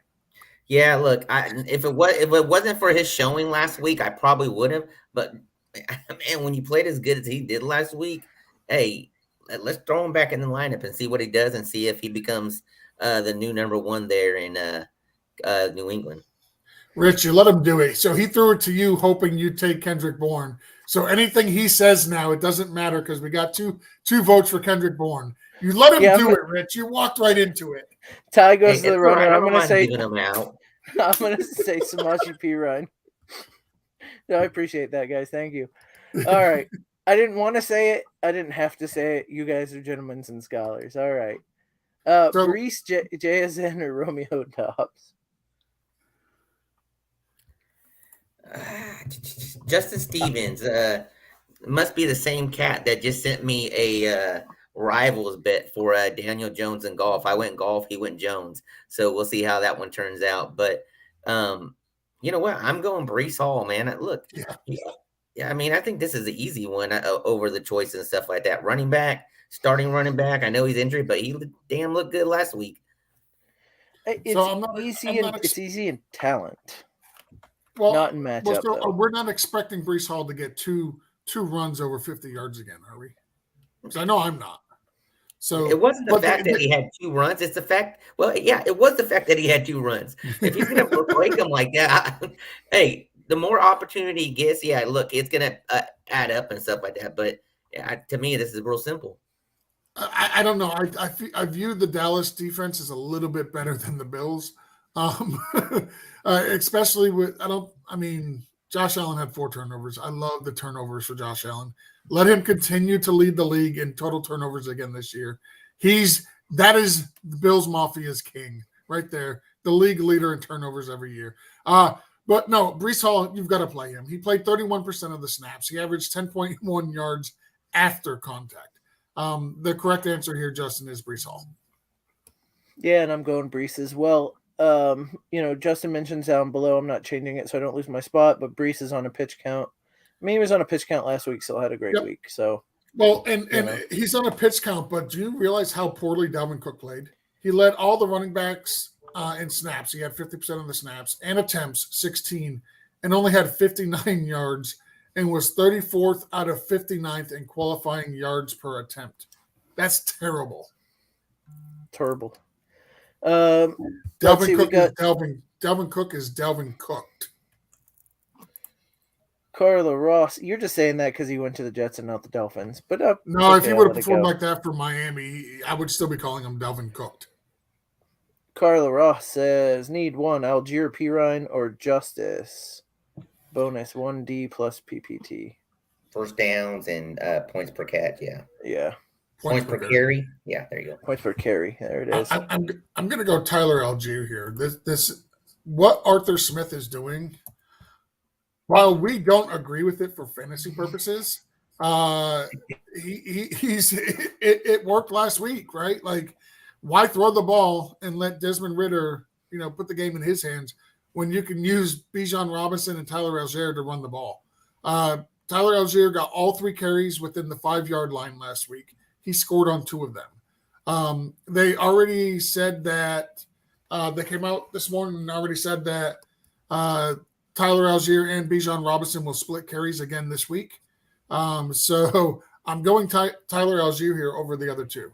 Yeah, look, if it wasn't for his showing last week, I probably would have. But man, when you played as good as he did last week, hey, let's throw him back in the lineup and see what he does, and see if he becomes the new number 1 there in New England. Rich, you let him do it. So he threw it to you, hoping you'd take Kendrick Bourne. So anything he says now, it doesn't matter because we got two votes for Kendrick Bourne. You let him do it, Rich. You walked right into it. Ty goes to the runner. I'm going to say him out. I'm going to say Samaje Perine. No, I appreciate that, guys. Thank you. All right. I didn't want to say it. I didn't have to say it. You guys are gentlemen and scholars. All right. Brees, JSN, or Romeo Dobbs? Justin Stevens must be the same cat that just sent me a rivals bet for Daniel Jones in golf. I went golf, he went Jones. So we'll see how that one turns out. But you know what? I'm going Brees Hall, man. Look, yeah. I mean, I think this is the easy one over the choice and stuff like that. Starting running back. I know he's injured, but he looked good last week. It's easy in talent. Well, not in matchup. We're not expecting Brees Hall to get two runs over 50 yards again, are we? Because I know I'm not. So it wasn't the fact that he had 2 runs. It's the fact. Well, yeah, it was the fact that he had 2 runs. If he's going to break them like that, hey, the more opportunity he gets, look, it's going to add up and stuff like that. But to me, this is real simple. I don't know. I view the Dallas defense as a little bit better than the Bills. Especially with Josh Allen had 4 turnovers. I love the turnovers for Josh Allen. Let him continue to lead the league in total turnovers again this year. That is the Bills Mafia's king right there, the league leader in turnovers every year. But no, Brees Hall, you've got to play him. He played 31% of the snaps. He averaged 10.1 yards after contact. The correct answer here, Justin, is Brees Hall. Yeah, and I'm going Brees as well. Justin mentions down below, I'm not changing it so I don't lose my spot, but Brees is on a pitch count. I mean, he was on a pitch count last week, so had a great week. So, well, and he's on a pitch count, but do you realize how poorly Dalvin Cook played? He led all the running backs in snaps. He had 50% of the snaps and attempts, 16, and only had 59 yards and was 34th out of 59th in qualifying yards per attempt. That's terrible. Terrible. Dalvin Cook is Dalvin Cooked. Carla Ross, you're just saying that because he went to the Jets and not the Dolphins. But no, if he would have performed like that for Miami, I would still be calling him Dalvin Cooked. Carla Ross says, need 1, Algier Pirine or Justice. Bonus 1D plus PPT. First downs and points per catch, yeah. Yeah. Points per carry. Yeah, there you go. Points per carry. There it is. I'm going to go Tyler Algier here. This what Arthur Smith is doing, while we don't agree with it for fantasy purposes, it worked last week, right? Like, why throw the ball and let Desmond Ridder, put the game in his hands when you can use Bijan Robinson and Tyler Algier to run the ball. Tyler Algier got all 3 carries within the 5-yard line last week. He scored on 2 of them. They already said that they came out this morning and already said that Tyler Algier and Bijan Robinson will split carries again this week. So I'm going Tyler Algier here over the other 2.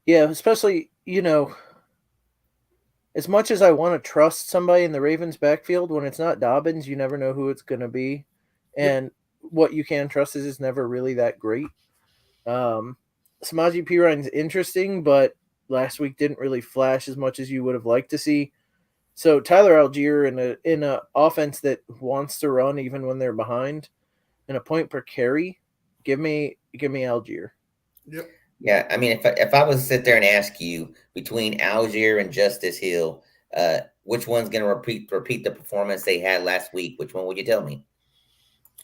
Yeah, especially, as much as I want to trust somebody in the Ravens backfield, when it's not Dobbins, you never know who it's going to be. And what you can trust is never really that great. Samaje Perine's interesting, but last week didn't really flash as much as you would have liked to see. So Tyler Algier in a offense that wants to run even when they're behind, and a point per carry, give me Algier. Yep. Yeah, I mean, if I was to sit there and ask you between Algier and Justice Hill, which one's going to repeat the performance they had last week, which one would you tell me?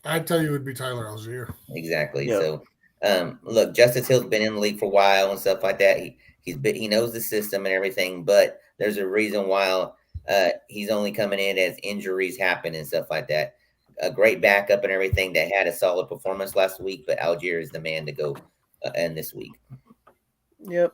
I'd tell you it would be Tyler Algier. Exactly. Yep. So, look, Justice Hill's been in the league for a while and stuff like that. He knows the system and everything, but there's a reason why he's only coming in as injuries happen and stuff like that. A great backup and everything that had a solid performance last week, but Algier is the man to go in this week. Yep.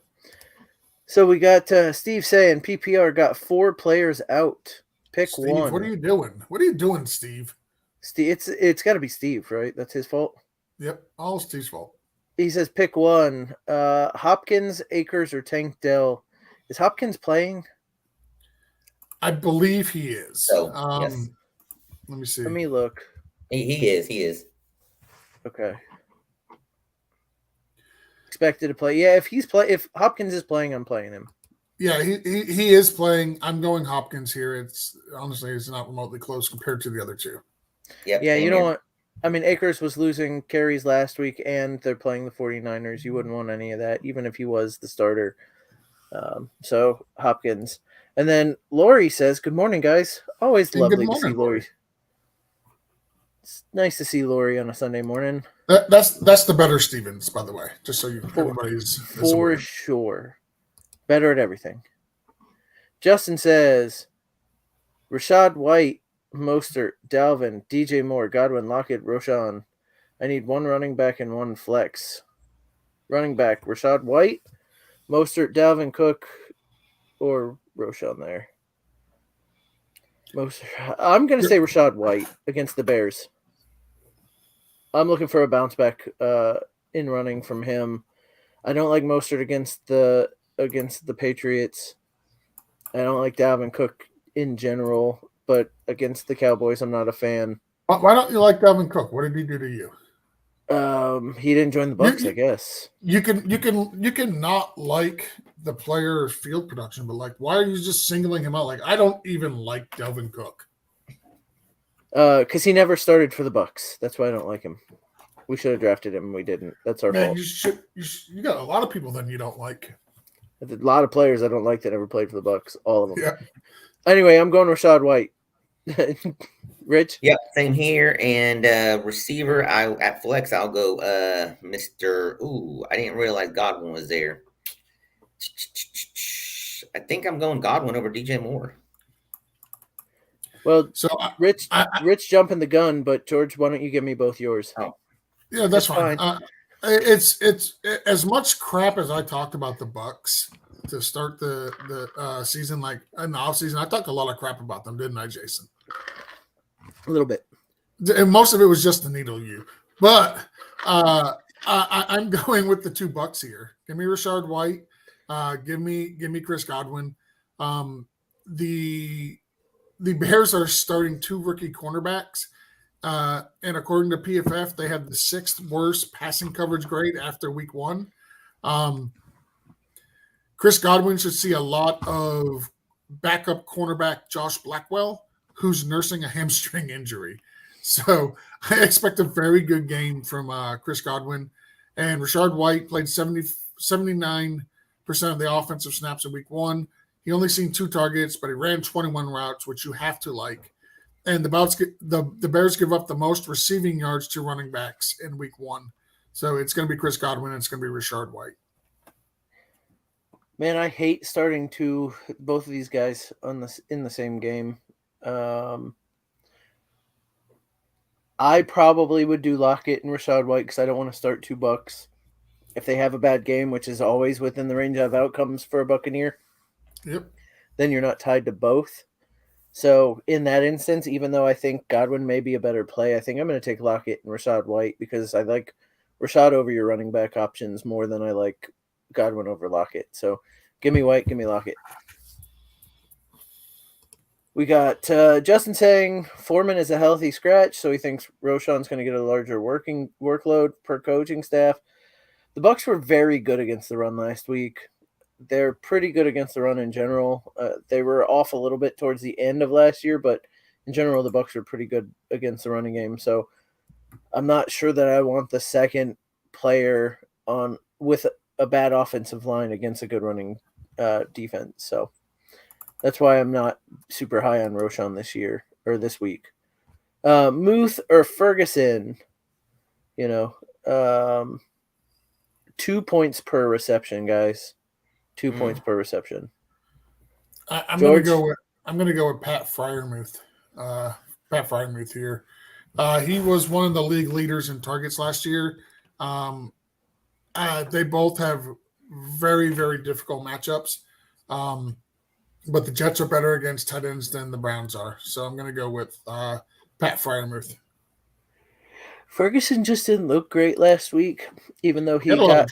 So we got Steve saying PPR got 4 players out. Pick Steve, one. what are you doing? What are you doing, Steve? Steve, it's got to be Steve, right? That's his fault. Yep, all Steve's fault. He says pick one. Hopkins, Akers, or Tank Dell. Is Hopkins playing? I believe he is. So, yes. Let me see. Let me look. He is. Okay. Expected to play. Yeah, if Hopkins is playing, I'm playing him. Yeah, he is playing. I'm going Hopkins here. It's not remotely close compared to the other 2. Yep, yeah, you don't want. I mean, Akers was losing carries last week, and they're playing the 49ers. You wouldn't want any of that, even if he was the starter. So Hopkins. And then Lori says, "Good morning, guys. Always lovely to see Lori. It's nice to see Lori on a Sunday morning. That's the better Stevens, by the way. Just so everybody's for sure, better at everything." Justin says, "Rashad White, Mostert, Dalvin, DJ Moore, Godwin, Lockett, Roshan. I need 1 running back and 1 flex. Running back, Rashad White, Mostert, Dalvin Cook, or Roshan there. I'm going to say Rashad White against the Bears. I'm looking for a bounce back in running from him. I don't like Mostert against the Patriots. I don't like Dalvin Cook in general, but against the Cowboys, I'm not a fan. Why don't you like Dalvin Cook? What did he do to you? He didn't join the Bucs, I guess. You can not like the player's field production, but why are you just singling him out? I don't even like Dalvin Cook. Because he never started for the Bucs. That's why I don't like him. We should have drafted him, and we didn't. That's our fault. You got a lot of people then you don't like. A lot of players I don't like that ever played for the Bucs. All of them. Yeah. Anyway, I'm going Rashad White. Rich? Yep, same here. And receiver, at flex, I'll go Mr. Ooh, I didn't realize Godwin was there. I think I'm going Godwin over DJ Moore. Well, so Rich jumping the gun, but George, why don't you give me both yours? Oh, yeah, that's fine. It's as much crap as I talked about the Bucs to start the season, in the offseason. I talked a lot of crap about them, didn't I, Jason? A little bit. And most of it was just the needle you. But I'm going with the $2 here. Give me Rashard White. Give me Chris Godwin. The Bears are starting 2 rookie cornerbacks. And according to PFF, they had the 6th worst passing coverage grade after week 1. Chris Godwin should see a lot of backup cornerback Josh Blackwell, who's nursing a hamstring injury. So I expect a very good game from Chris Godwin. And Rashard White played 79% of the offensive snaps in week 1. He only seen 2 targets, but he ran 21 routes, which you have to like. And the Bears give up the most receiving yards to running backs in week 1. So it's going to be Chris Godwin and it's going to be Rashard White. Man, I hate starting both of these guys in the same game. I probably would do Lockett and Rashad White because I don't want to start $2 if they have a bad game, which is always within the range of outcomes for a Buccaneer. Yep. Then you're not tied to both. So in that instance, even though I think Godwin may be a better play, I think I'm going to take Lockett and Rashad White because I like Rashad over your running back options more than I like Godwin over Lockett. So give me White, give me Lockett. We got Justin saying Foreman is a healthy scratch, so he thinks Roshan's going to get a larger workload per coaching staff. The Bucs were very good against the run last week. They're pretty good against the run in general. They were off a little bit towards the end of last year, but in general, the Bucs are pretty good against the running game. So I'm not sure that I want the second player on with a bad offensive line against a good running defense. So that's why I'm not super high on Roshan this week. Muth or Ferguson, 2 points per reception, guys. 2 points per reception. I'm going to go with Pat Freiermuth. Pat Freiermuth here. He was one of the league leaders in targets last year. They both have very, very difficult matchups. But the Jets are better against tight ends than the Browns are. So I'm going to go with Pat Freiermuth. Ferguson just didn't look great last week, even though he had a lot of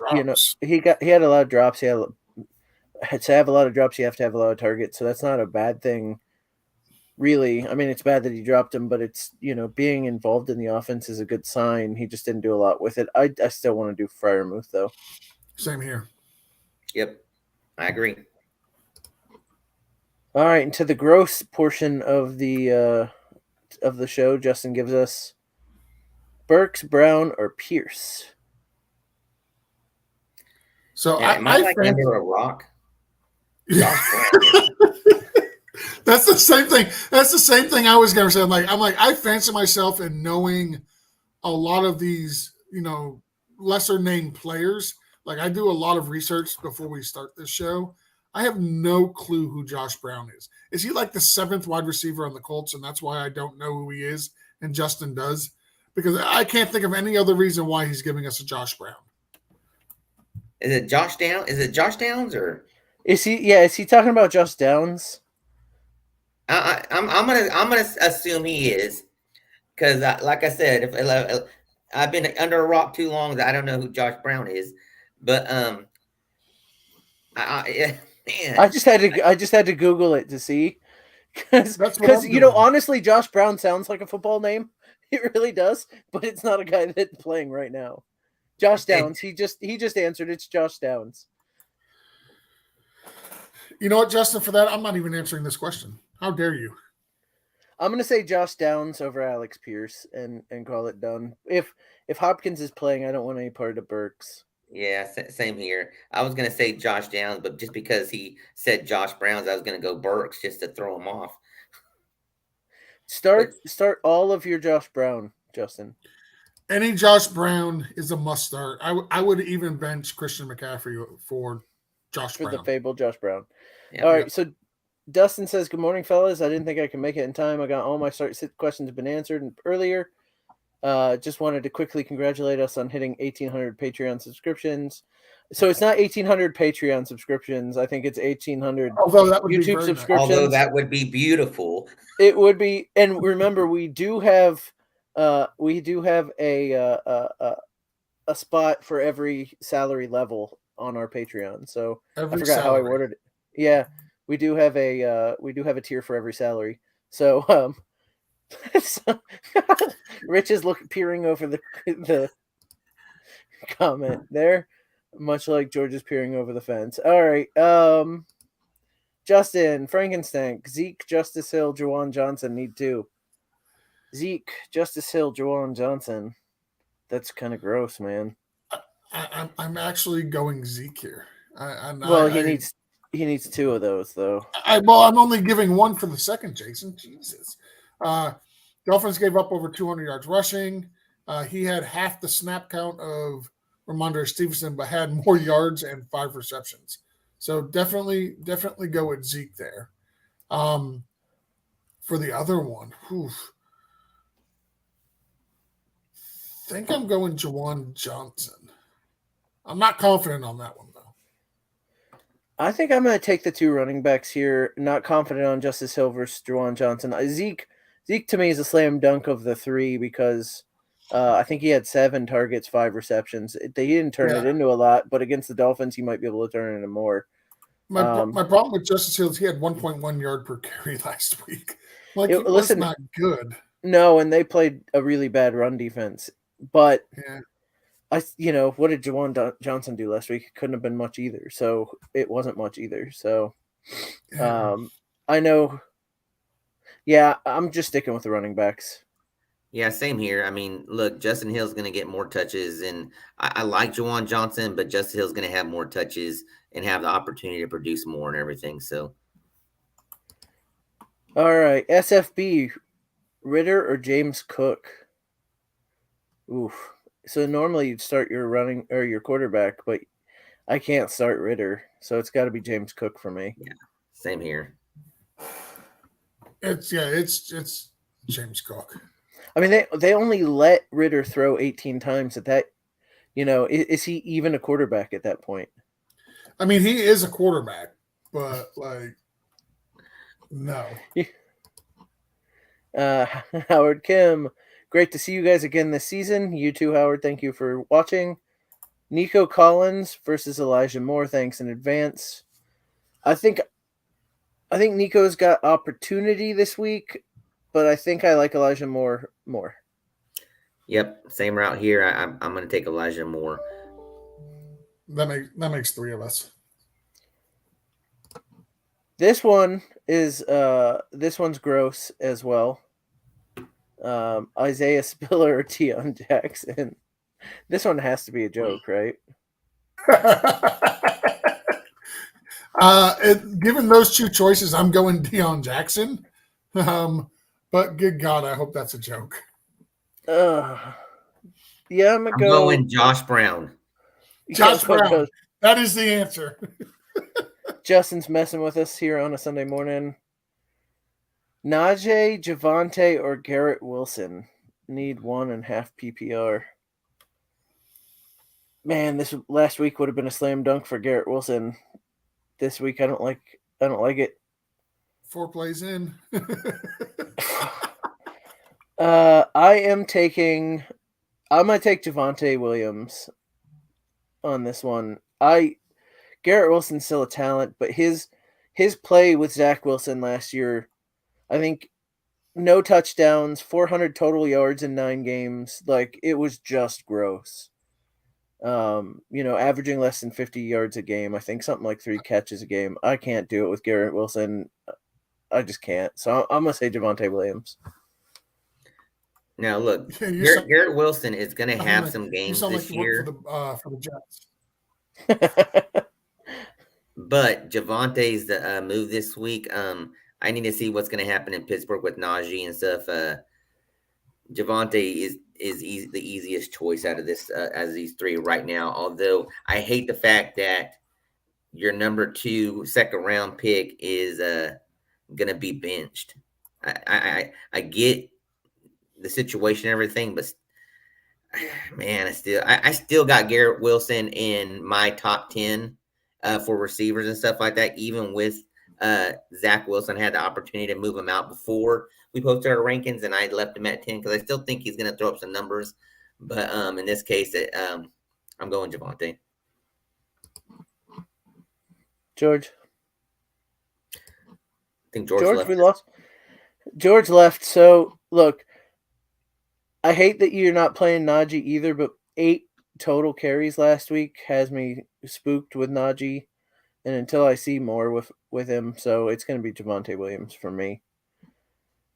drops. To have a lot of drops, you have to have a lot of targets. So that's not a bad thing, really. I mean, it's bad that he dropped him, but it's, being involved in the offense is a good sign. He just didn't do a lot with it. I still want to do Freiermuth, though. Same here. Yep, I agree. All right, and to the gross portion of the show, Justin gives us Burks, Brown, or Pierce. So am I like under a rock? That's the same thing. That's the same thing I was going to say. I'm like, I fancy myself in knowing a lot of these, lesser named players. Like I do a lot of research before we start this show. I have no clue who Josh Brown is. Is he like the 7th wide receiver on the Colts, and that's why I don't know who he is, and Justin does? Because I can't think of any other reason why he's giving us a Josh Brown. Is it Josh Downs? Is it Josh Downs or is he? Yeah, is he talking about Josh Downs? I'm gonna assume he is, because like I said, if I've been under a rock too long, I don't know who Josh Brown is, but I just had to Google it to see, because honestly, Josh Brown sounds like a football name. It really does, but it's not a guy that's playing right now. Josh Downs. He just answered. It's Josh Downs. You know what, Justin? For that, I'm not even answering this question. How dare you? I'm going to say Josh Downs over Alex Pierce and call it done. If Hopkins is playing, I don't want any part of Burks. Yeah, same here. I was going to say Josh Downs, but just because he said Josh Browns, I was going to go Burks just to throw him off. Start all of your Josh Brown, Justin. Any Josh Brown is a must start. I would even bench Christian McCaffrey for Josh Brown. For the fabled Josh Brown. Yep, all right, so Dustin says, good morning, fellas. I didn't think I could make it in time. I got all my questions have been answered earlier. Just wanted to quickly congratulate us on hitting 1,800 Patreon subscriptions. So it's not 1,800 Patreon subscriptions. I think it's 1,800 YouTube subscriptions. Although that would be beautiful. It would be. And remember, we do have a spot for every salary level on our Patreon. So I forgot how I worded it. Yeah, we do have a tier for every salary. So Rich is peering over the comment there, much like George is peering over the fence. All right, Justin Frankenstank, Zeke, Justice Hill, Juwan Johnson need 2. Zeke, Justice Hill, Juwan Johnson. That's kind of gross, man. I'm actually going Zeke here. He needs 2 of those though. I'm only giving 1 for the second, Jason. Jesus. Dolphins gave up over 200 yards rushing. He had half the snap count of Ramondre Stevenson, but had more yards and 5 receptions. So definitely go with Zeke there. For the other one, think I'm going Jawan Johnson. I'm not confident on that one though. I think I'm going to take the two running backs here. Not confident on Justice Hill versus Jawan Johnson. Zeke to me is a slam dunk of the three because I think he had 7 targets, 5 receptions. He didn't turn it into a lot, but against the Dolphins, he might be able to turn it into more. My problem with Justice Hill is he had 1.1 yard per carry last week. Like, it was not good. No, and they played a really bad run defense. But what did Jawan Johnson do last week? It couldn't have been much either. So it wasn't much either. So I know. Yeah, I'm just sticking with the running backs. Yeah, same here. I mean, look, Justin Hill's going to get more touches, and I like Jawan Johnson, but Justin Hill's going to have more touches and have the opportunity to produce more and everything. So, all right, SFB, Ritter or James Cook? Oof. So normally you'd start your running or your quarterback, but I can't start Ritter, so it's got to be James Cook for me. Yeah, same here. It's James Cook. I mean, they only let Ritter throw 18 times at that. Is he even a quarterback at that point? I mean, he is a quarterback, but no. Howard Kim, great to see you guys again this season. You too, Howard. Thank you for watching. Nico Collins versus Elijah Moore. Thanks in advance. I think Nico's got opportunity this week, but I think I like Elijah Moore more. Yep, same route here. I'm going to take Elijah Moore. That makes 3 of us. This one is this one's gross as well. Isaiah Spiller or Deion Jackson. This one has to be a joke, right? Given those 2 choices, I'm going Deion Jackson. But good God, I hope that's a joke. Yeah, I'm going Josh Brown. Josh Brown. That is the answer. Justin's messing with us here on a Sunday morning. Najee, Javonte, or Garrett Wilson? Need 1.5 PPR. Man, this last week would have been a slam dunk for Garrett Wilson. This week, I don't like it. 4 plays in. I'm going to take Javonte Williams on this one. Garrett Wilson's still a talent, but his play with Zach Wilson last year, I think no touchdowns, 400 total yards in 9 games. Like, it was just gross. Averaging less than 50 yards a game. I think something like 3 catches a game. I can't do it with Garrett Wilson. I just can't. So I'm going to say Javonte Williams. Now, look, Garrett Wilson is going to have some games this year. For the Jets. But Javonte's the move this week. I need to see what's going to happen in Pittsburgh with Najee and stuff. Javonte is the easiest choice out of this as these 3 right now. Although I hate the fact that your number 2 second round pick is going to be benched. I get the situation and everything, but man, I still got Garrett Wilson in my top 10 for receivers and stuff like that. Even with Zach Wilson, had the opportunity to move him out before we posted our rankings, and I left him at 10 because I still think he's going to throw up some numbers. But in this case, I'm going Javonte. George. I think George left. We lost. George left. So look, I hate that you're not playing Najee either, but 8 total carries last week has me spooked with Najee, and until I see more with him, so it's going to be Javonte Williams for me.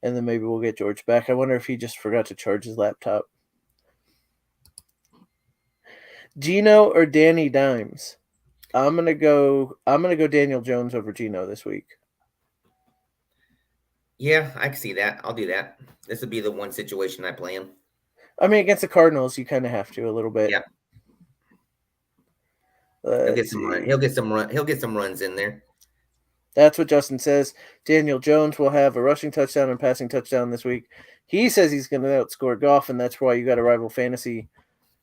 And then maybe we'll get George back. I wonder if he just forgot to charge his laptop. Geno or Danny Dimes? I'm gonna go Daniel Jones over Geno this week. Yeah, I can see that. I'll do that. This would be the one situation I play him. I mean, against the Cardinals, you kind of have to a little bit. Yeah. He'll get some run. He'll get some run. He'll get some runs in there. That's what Justin says. Daniel Jones will have a rushing touchdown and passing touchdown this week. He says he's going to outscore Goff, and that's why you got a rival fantasy.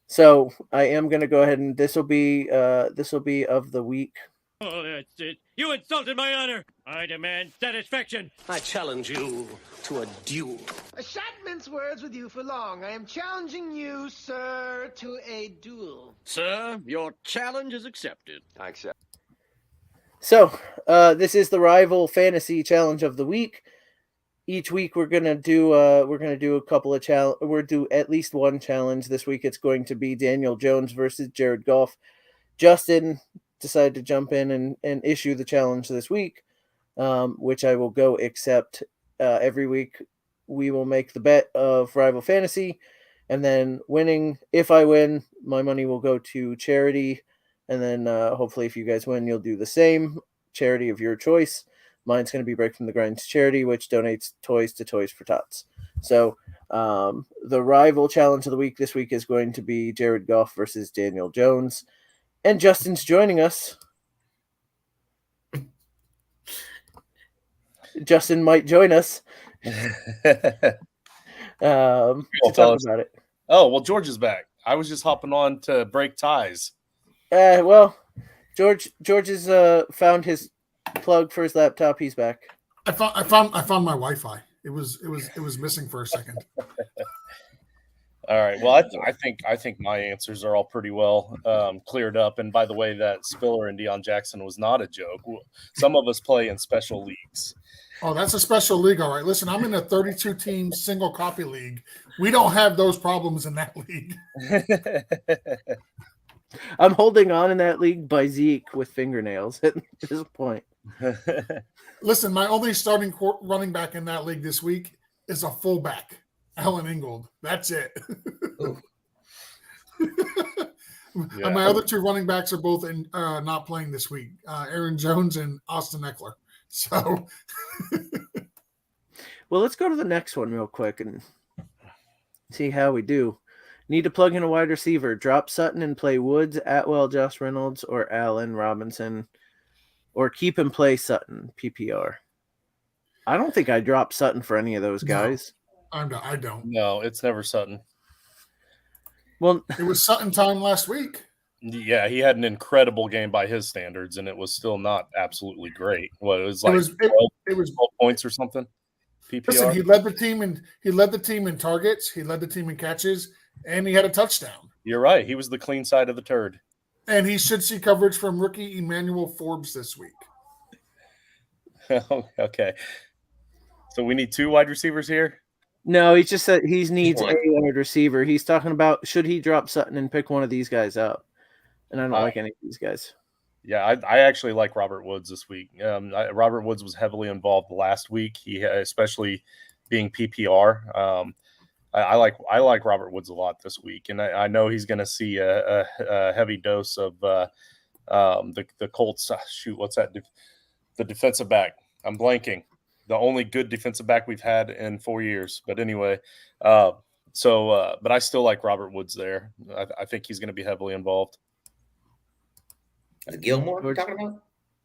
So I am going to go ahead and this will be of the week. Oh, that's it. You insulted my honor. I demand satisfaction. I challenge you to a duel. I shan't mince words with you for long. I am challenging you, sir, to a duel. Sir, your challenge is accepted. I accept. So this is the rival fantasy challenge of the week. Each week we're gonna do a couple of challenge. We're do at least one challenge this week. It's going to be Daniel Jones versus Jared Goff. Justin decided to jump in and issue the challenge this week, which I will go accept. Every week we will make the bet of rival fantasy, and then winning. If I win, my money will go to charity, and then hopefully if you guys win, you'll do the same. Charity of your choice. Mine's going to be Break from the Grinds charity, which donates toys to Toys for Tots. So the rival challenge of the week this week is going to be Jared Goff versus Daniel Jones. And Justin's joining us. Justin might join us to talk about it. Oh, well, George is back. I was just hopping on to break ties. Well, George has found his plug for his laptop. He's back. I found my Wi-Fi. It was missing for a second. All right. Well, I think my answers are all pretty well cleared up. And by the way, that Spiller and Deion Jackson was not a joke. Some of us play in special leagues. Oh, that's a special league, all right. Listen, I'm in a 32-team single copy league. We don't have those problems in that league. I'm holding on in that league by Zeke with fingernails at this point. Listen, my only starting running back in that league this week is a fullback, Alan Ingold. That's it. Yeah. And my other two running backs are both not playing this week, Aaron Jones and Austin Eckler. So, well, let's go to the next one real quick and see how we do. Need to plug in a wide receiver. Drop Sutton and play Woods, Atwell, Josh Reynolds, or Allen Robinson, or keep and play Sutton, PPR. I don't think I dropped Sutton for any of those guys. No, I don't. No, it's never Sutton. Well, it was Sutton time last week. Yeah, he had an incredible game by his standards, and it was still not absolutely great. Well, it was like 12 points or something. PPR. Listen, he led the team in targets, he led the team in catches, and he had a touchdown. You're right. He was the clean side of the turd. And he should see coverage from rookie Emmanuel Forbes this week. Okay. So we need two wide receivers here? No, he just said he needs a wide receiver. He's talking about should he drop Sutton and pick one of these guys up. And I don't like any of these guys. Yeah, I actually like Robert Woods this week. Robert Woods was heavily involved last week. He especially being PPR. I like Robert Woods a lot this week, and I know he's going to see a heavy dose of the Colts. Shoot, what's that? The defensive back. I'm blanking. The only good defensive back we've had in 4 years. But anyway, but I still like Robert Woods there. I think he's going to be heavily involved. Is Gilmore you're talking about?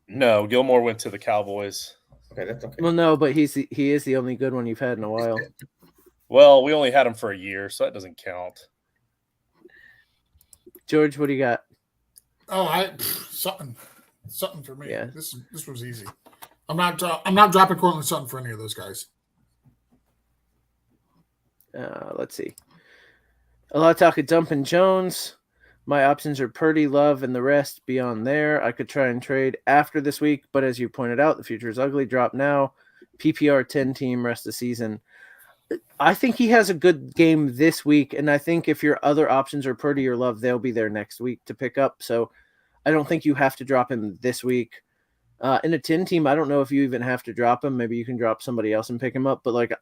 No, Gilmore went to the Cowboys. Okay, that's okay. Well, no, but he is the only good one you've had in a while. Well, we only had him for a year, so that doesn't count. George, what do you got? Oh, Sutton for me. Yeah. This was easy. I'm not dropping Cortland Sutton for any of those guys. Let's see. A lot of talk of dumping Jones. My options are Purdy, Love, and the rest beyond there. I could try and trade after this week, but as you pointed out, the future is ugly. Drop now. PPR 10 team rest of season. I think he has a good game this week, and I think if your other options are Purdy or Love, they'll be there next week to pick up. So I don't think you have to drop him this week. In a 10 team, I don't know if you even have to drop him. Maybe you can drop somebody else and pick him up. But like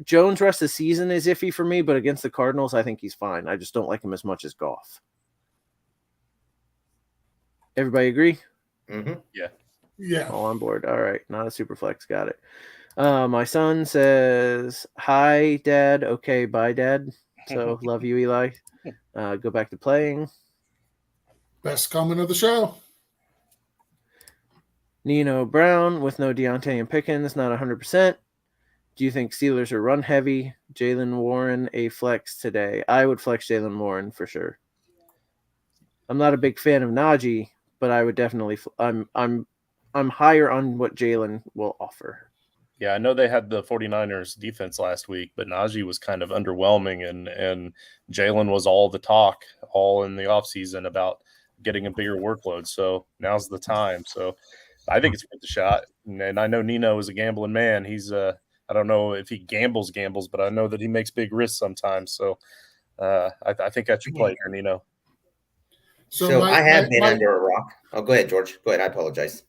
Jones rest of the season is iffy for me, but against the Cardinals, I think he's fine. I just don't like him as much as Goff. Everybody agree? Mm-hmm. Yeah. All on board. All right. Not a super flex. Got it. My son says, hi, Dad. Okay, bye, Dad. So love you, Eli. Go back to playing. Best comment of the show. Nino Brown with no Deontay and Pickens, not 100%. Do you think Steelers are run heavy? Jalen Warren a flex today? I would flex Jalen Warren for sure. I'm not a big fan of Najee, but I would definitely. I'm higher on what Jalen will offer. Yeah, I know they had the 49ers defense last week, but Najee was kind of underwhelming, and Jalen was all the talk all in the offseason about getting a bigger workload. So now's the time. So I think it's worth a shot. And I know Nino is a gambling man. He's I don't know if he gambles, but I know that he makes big risks sometimes. So I think that's your play here, Nino. So I have been under a rock. Oh, go ahead, George. Go ahead. I apologize.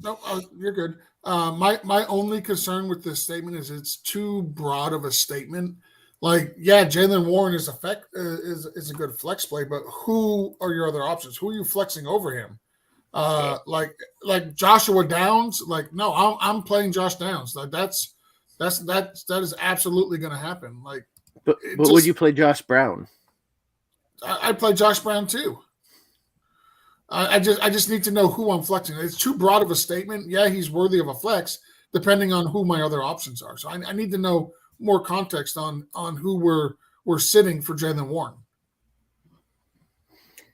No, you're good. My only concern with this statement is it's too broad of a statement. Like, yeah, Jalen Warren is a good flex play, but who are your other options? Who are you flexing over him? Like Joshua Downs. Like, no, I'm playing Josh Downs. Like that is absolutely going to happen. Like, but would you play Josh Brown? I'd play Josh Brown too. I just need to know who I'm flexing. It's too broad of a statement. Yeah, he's worthy of a flex, depending on who my other options are. So I need to know more context on who we're sitting for Jalen Warren.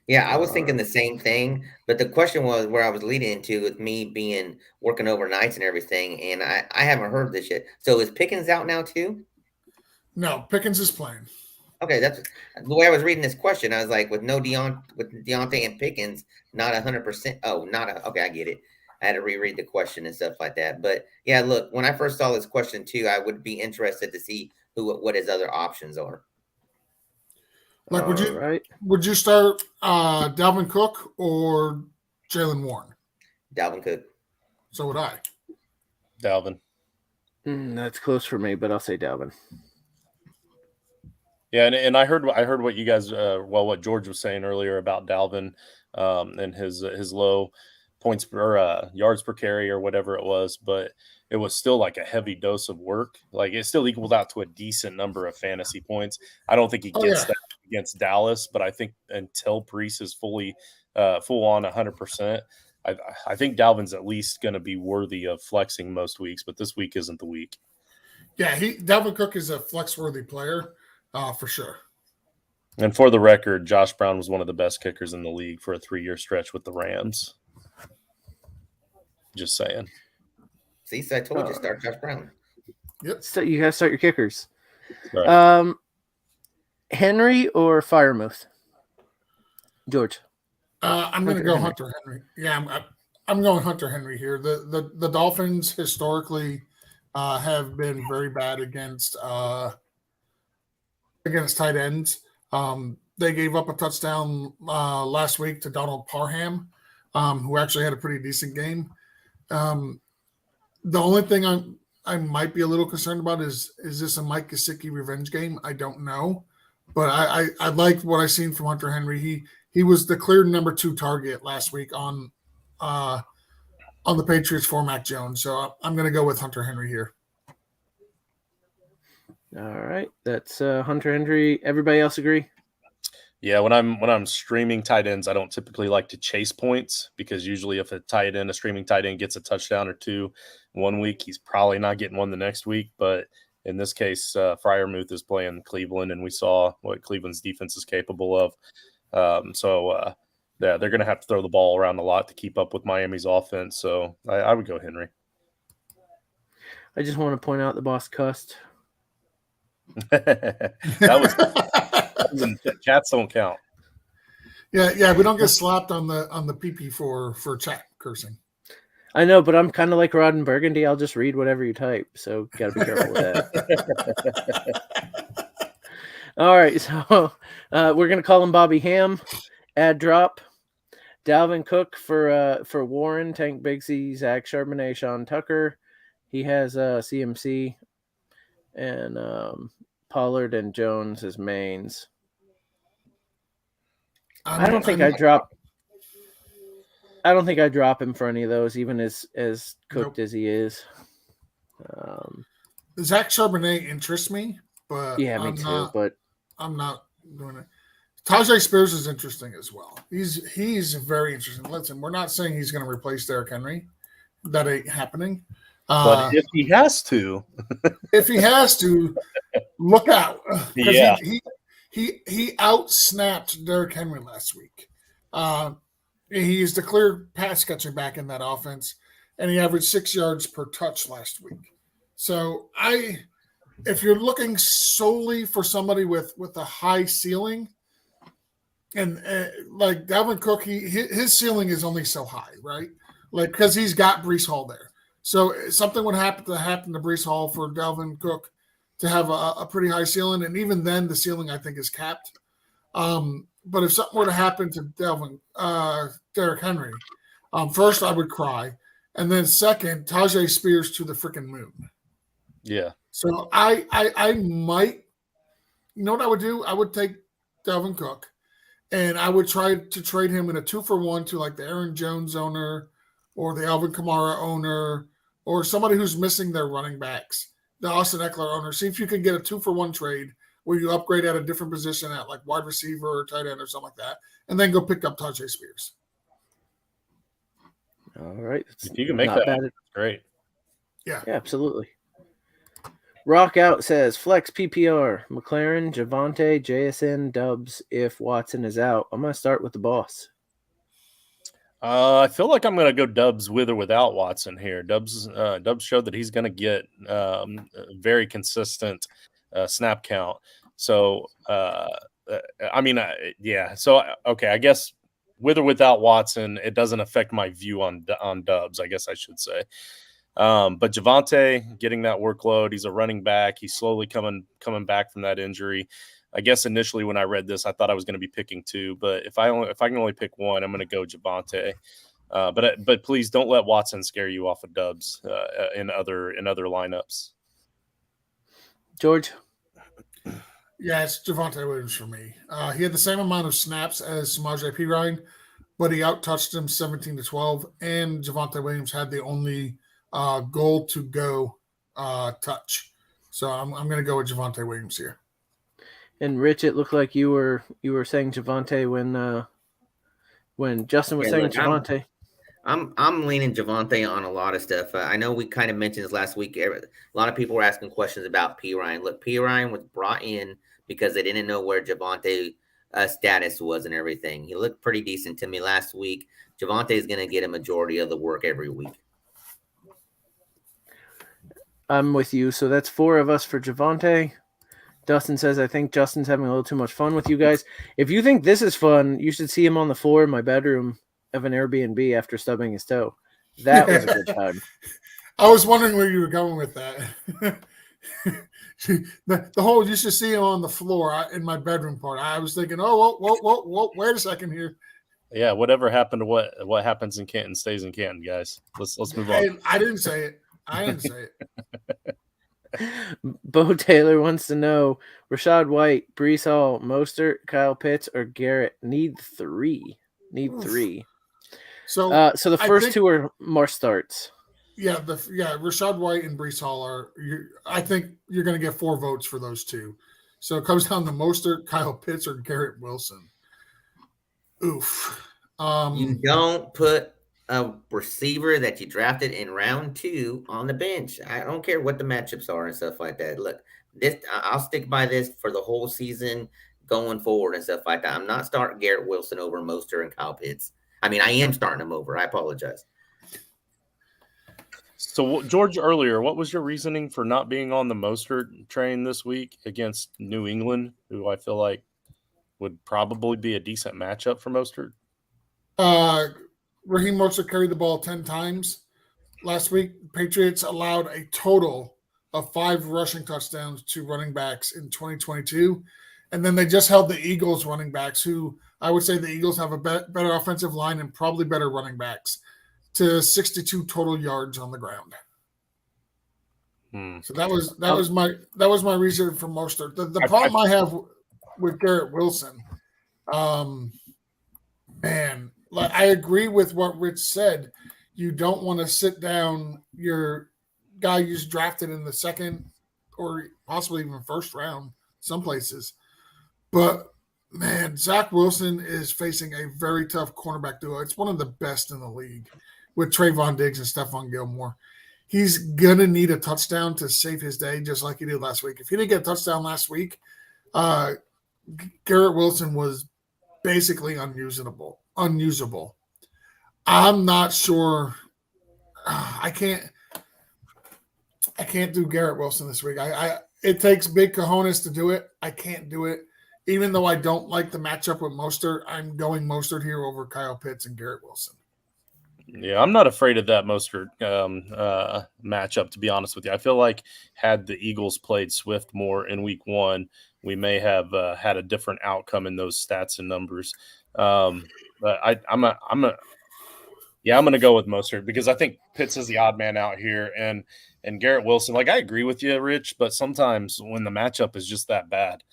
Yeah, I was thinking the same thing, but the question was where I was leading into with me working overnights and everything, and I haven't heard this yet. So is Pickens out now too? No, Pickens is playing. Okay, that's the way I was reading this question. I was like, with Deontay and Pickens, not 100%. Oh, okay, I get it. I had to reread the question and stuff like that. But yeah, look, when I first saw this question too, I would be interested to see what his other options are. Like, would you start Dalvin Cook or Jalen Warren? Dalvin Cook. So would I. Dalvin. That's close for me, but I'll say Dalvin. Yeah, and I heard what you guys what George was saying earlier about Dalvin and his low points per yards per carry or whatever it was, but it was still like a heavy dose of work. Like it still equaled out to a decent number of fantasy points. I don't think he gets that against Dallas, but I think until Priest is fully full on 100%, I think Dalvin's at least going to be worthy of flexing most weeks, but this week isn't the week. Yeah, Dalvin Cook is a flex-worthy player. For sure. And for the record, Josh Brown was one of the best kickers in the league for a 3-year stretch with the Rams. Just saying. See, so I told you, start Josh Brown. Yep. So you got to start your kickers. Right. Henry or Firemouth? George. I'm going to go Hunter Henry. Yeah, I'm going Hunter Henry here. The Dolphins historically have been very bad against tight ends. They gave up a touchdown last week to Donald Parham, who actually had a pretty decent game. The only thing I might be a little concerned about is this a Mike Gesicki revenge game? I don't know, but I liked what I seen from Hunter Henry. He was the clear number 2 target last week on the Patriots for Mac Jones. So I'm going to go with Hunter Henry here. All right, that's Hunter Henry. Everybody else agree? Yeah, when I'm streaming tight ends, I don't typically like to chase points because usually if a streaming tight end gets a touchdown or 2 one week, he's probably not getting one the next week. But in this case, Freiermuth is playing Cleveland, and we saw what Cleveland's defense is capable of. Yeah, they're going to have to throw the ball around a lot to keep up with Miami's offense. So I would go Henry. I just want to point out the boss cussed. that was chats don't count. Yeah, we don't get slapped on the PP for chat cursing. I know, but I'm kind of like Rod and Burgundy. I'll just read whatever you type, so got to be careful with that. All right, so we're gonna call him Bobby Ham. Ad drop. Dalvin Cook for Warren, Tank Bigsby, Zach Charbonnet, Sean Tucker. He has CMC. And Pollard and Jones as mains. I don't think I drop him for any of those, even as cooked as he is. Zach Charbonnet interests me, but yeah, me too. But I'm not doing it. Tajay Spears is interesting as well. He's very interesting. Listen, we're not saying he's going to replace Derrick Henry. That ain't happening. But if he has to, look out. Yeah. He outsnapped Derrick Henry last week. He's the clear pass catching back in that offense, and he averaged 6 yards per touch last week. So if you're looking solely for somebody with a high ceiling, and like Dalvin Cook, his ceiling is only so high, right? Like, because he's got Breece Hall there. So something would happen to Breece Hall for Dalvin Cook to have a pretty high ceiling, and even then the ceiling I think is capped. But if something were to happen to Derrick Henry, first I would cry, and then second, Tajay Spears to the freaking moon. Yeah. So I might, you know what I would do? I would take Dalvin Cook, and I would try to trade him in a 2-for-1 to like the Aaron Jones owner or the Alvin Kamara owner or somebody who's missing their running backs, the Austin Eckler owner. See if you can get a 2-for-1 trade where you upgrade at a different position at like wide receiver or tight end or something like that, and then go pick up Tajay Spears. All right. If you can make that, that's great. Yeah, absolutely. Rock Out says, flex PPR, McLaren, Javonte, JSN, Dubs if Watson is out. I'm going to start with the boss. I feel like I'm going to go Dubs with or without Watson here. Dubs showed that he's going to get a very consistent snap count. So, yeah. So, okay, I guess with or without Watson, it doesn't affect my view on Dubs, I guess I should say. But Javonte getting that workload, he's a running back. He's slowly coming back from that injury. I guess initially when I read this, I thought I was going to be picking two, but if I can only pick one, I'm going to go Javonte. But please don't let Watson scare you off of Dubs in other lineups. George? Yeah, it's Javonte Williams for me. He had the same amount of snaps as Samaje Perine, but he out-touched him 17-12, and Javonte Williams had the only goal to go touch. So I'm going to go with Javonte Williams here. And Rich, it looked like you were saying Javonte when Justin was saying Javonte. I'm leaning Javonte on a lot of stuff. I know we kind of mentioned this last week. A lot of people were asking questions about Perine. Look, Perine was brought in because they didn't know where Javonte status was and everything. He looked pretty decent to me last week. Javonte is going to get a majority of the work every week. I'm with you. So that's 4 of us for Javonte. Dustin says, I think Justin's having a little too much fun with you guys. If you think this is fun, you should see him on the floor in my bedroom of an Airbnb after stubbing his toe. That was a good time. I was wondering where you were going with that. the whole you should see him on the floor in my bedroom part. I was thinking, whoa, wait a second here. Yeah, whatever happened to what happens in Canton stays in Canton, guys. Let's move on. I didn't say it. Bo Taylor wants to know Rachaad White, Breece Hall, Mostert, Kyle Pitts, or Garrett. Need three. So the first two are more starts. Yeah, Rachaad White and Breece Hall are. I think you're going to get 4 votes for those two. So it comes down to Mostert, Kyle Pitts, or Garrett Wilson. Oof. You don't put a receiver that you drafted in round 2 on the bench. I don't care what the matchups are and stuff like that. Look, I'll stick by this for the whole season going forward and stuff like that. I'm not starting Garrett Wilson over Mostert and Kyle Pitts. I mean, I am starting them over. I apologize. So, George, earlier, what was your reasoning for not being on the Mostert train this week against New England, who I feel like would probably be a decent matchup for Mostert? Raheem Mostert carried the ball 10 times last week. Patriots allowed a total of 5 rushing touchdowns to running backs in 2022. And then they just held the Eagles running backs, who I would say the Eagles have a better offensive line and probably better running backs, to 62 total yards on the ground. So that was my reason for Mostert. The problem I have with Garrett Wilson, man, like I agree with what Rich said. You don't want to sit down your guy you've drafted in the second or possibly even first round, some places. But Man, Zach Wilson is facing a very tough cornerback duo. It's one of the best in the league with Trayvon Diggs and Stephon Gilmore. He's going to need a touchdown to save his day, just like he did last week. If he didn't get a touchdown last week, Garrett Wilson was basically unusable. I'm not sure. I can't do Garrett Wilson this week. It takes big cojones to do it. I can't do it. Even though I don't like the matchup with Mostert, I'm going Mostert here over Kyle Pitts and Garrett Wilson. Yeah, I'm not afraid of that Mostert matchup, to be honest with you. I feel like had the Eagles played Swift more in week 1, we may have had a different outcome in those stats and numbers. But I'm going to go with Mostert because I think Pitts is the odd man out here, and Garrett Wilson. Like, I agree with you, Rich, but sometimes when the matchup is just that bad,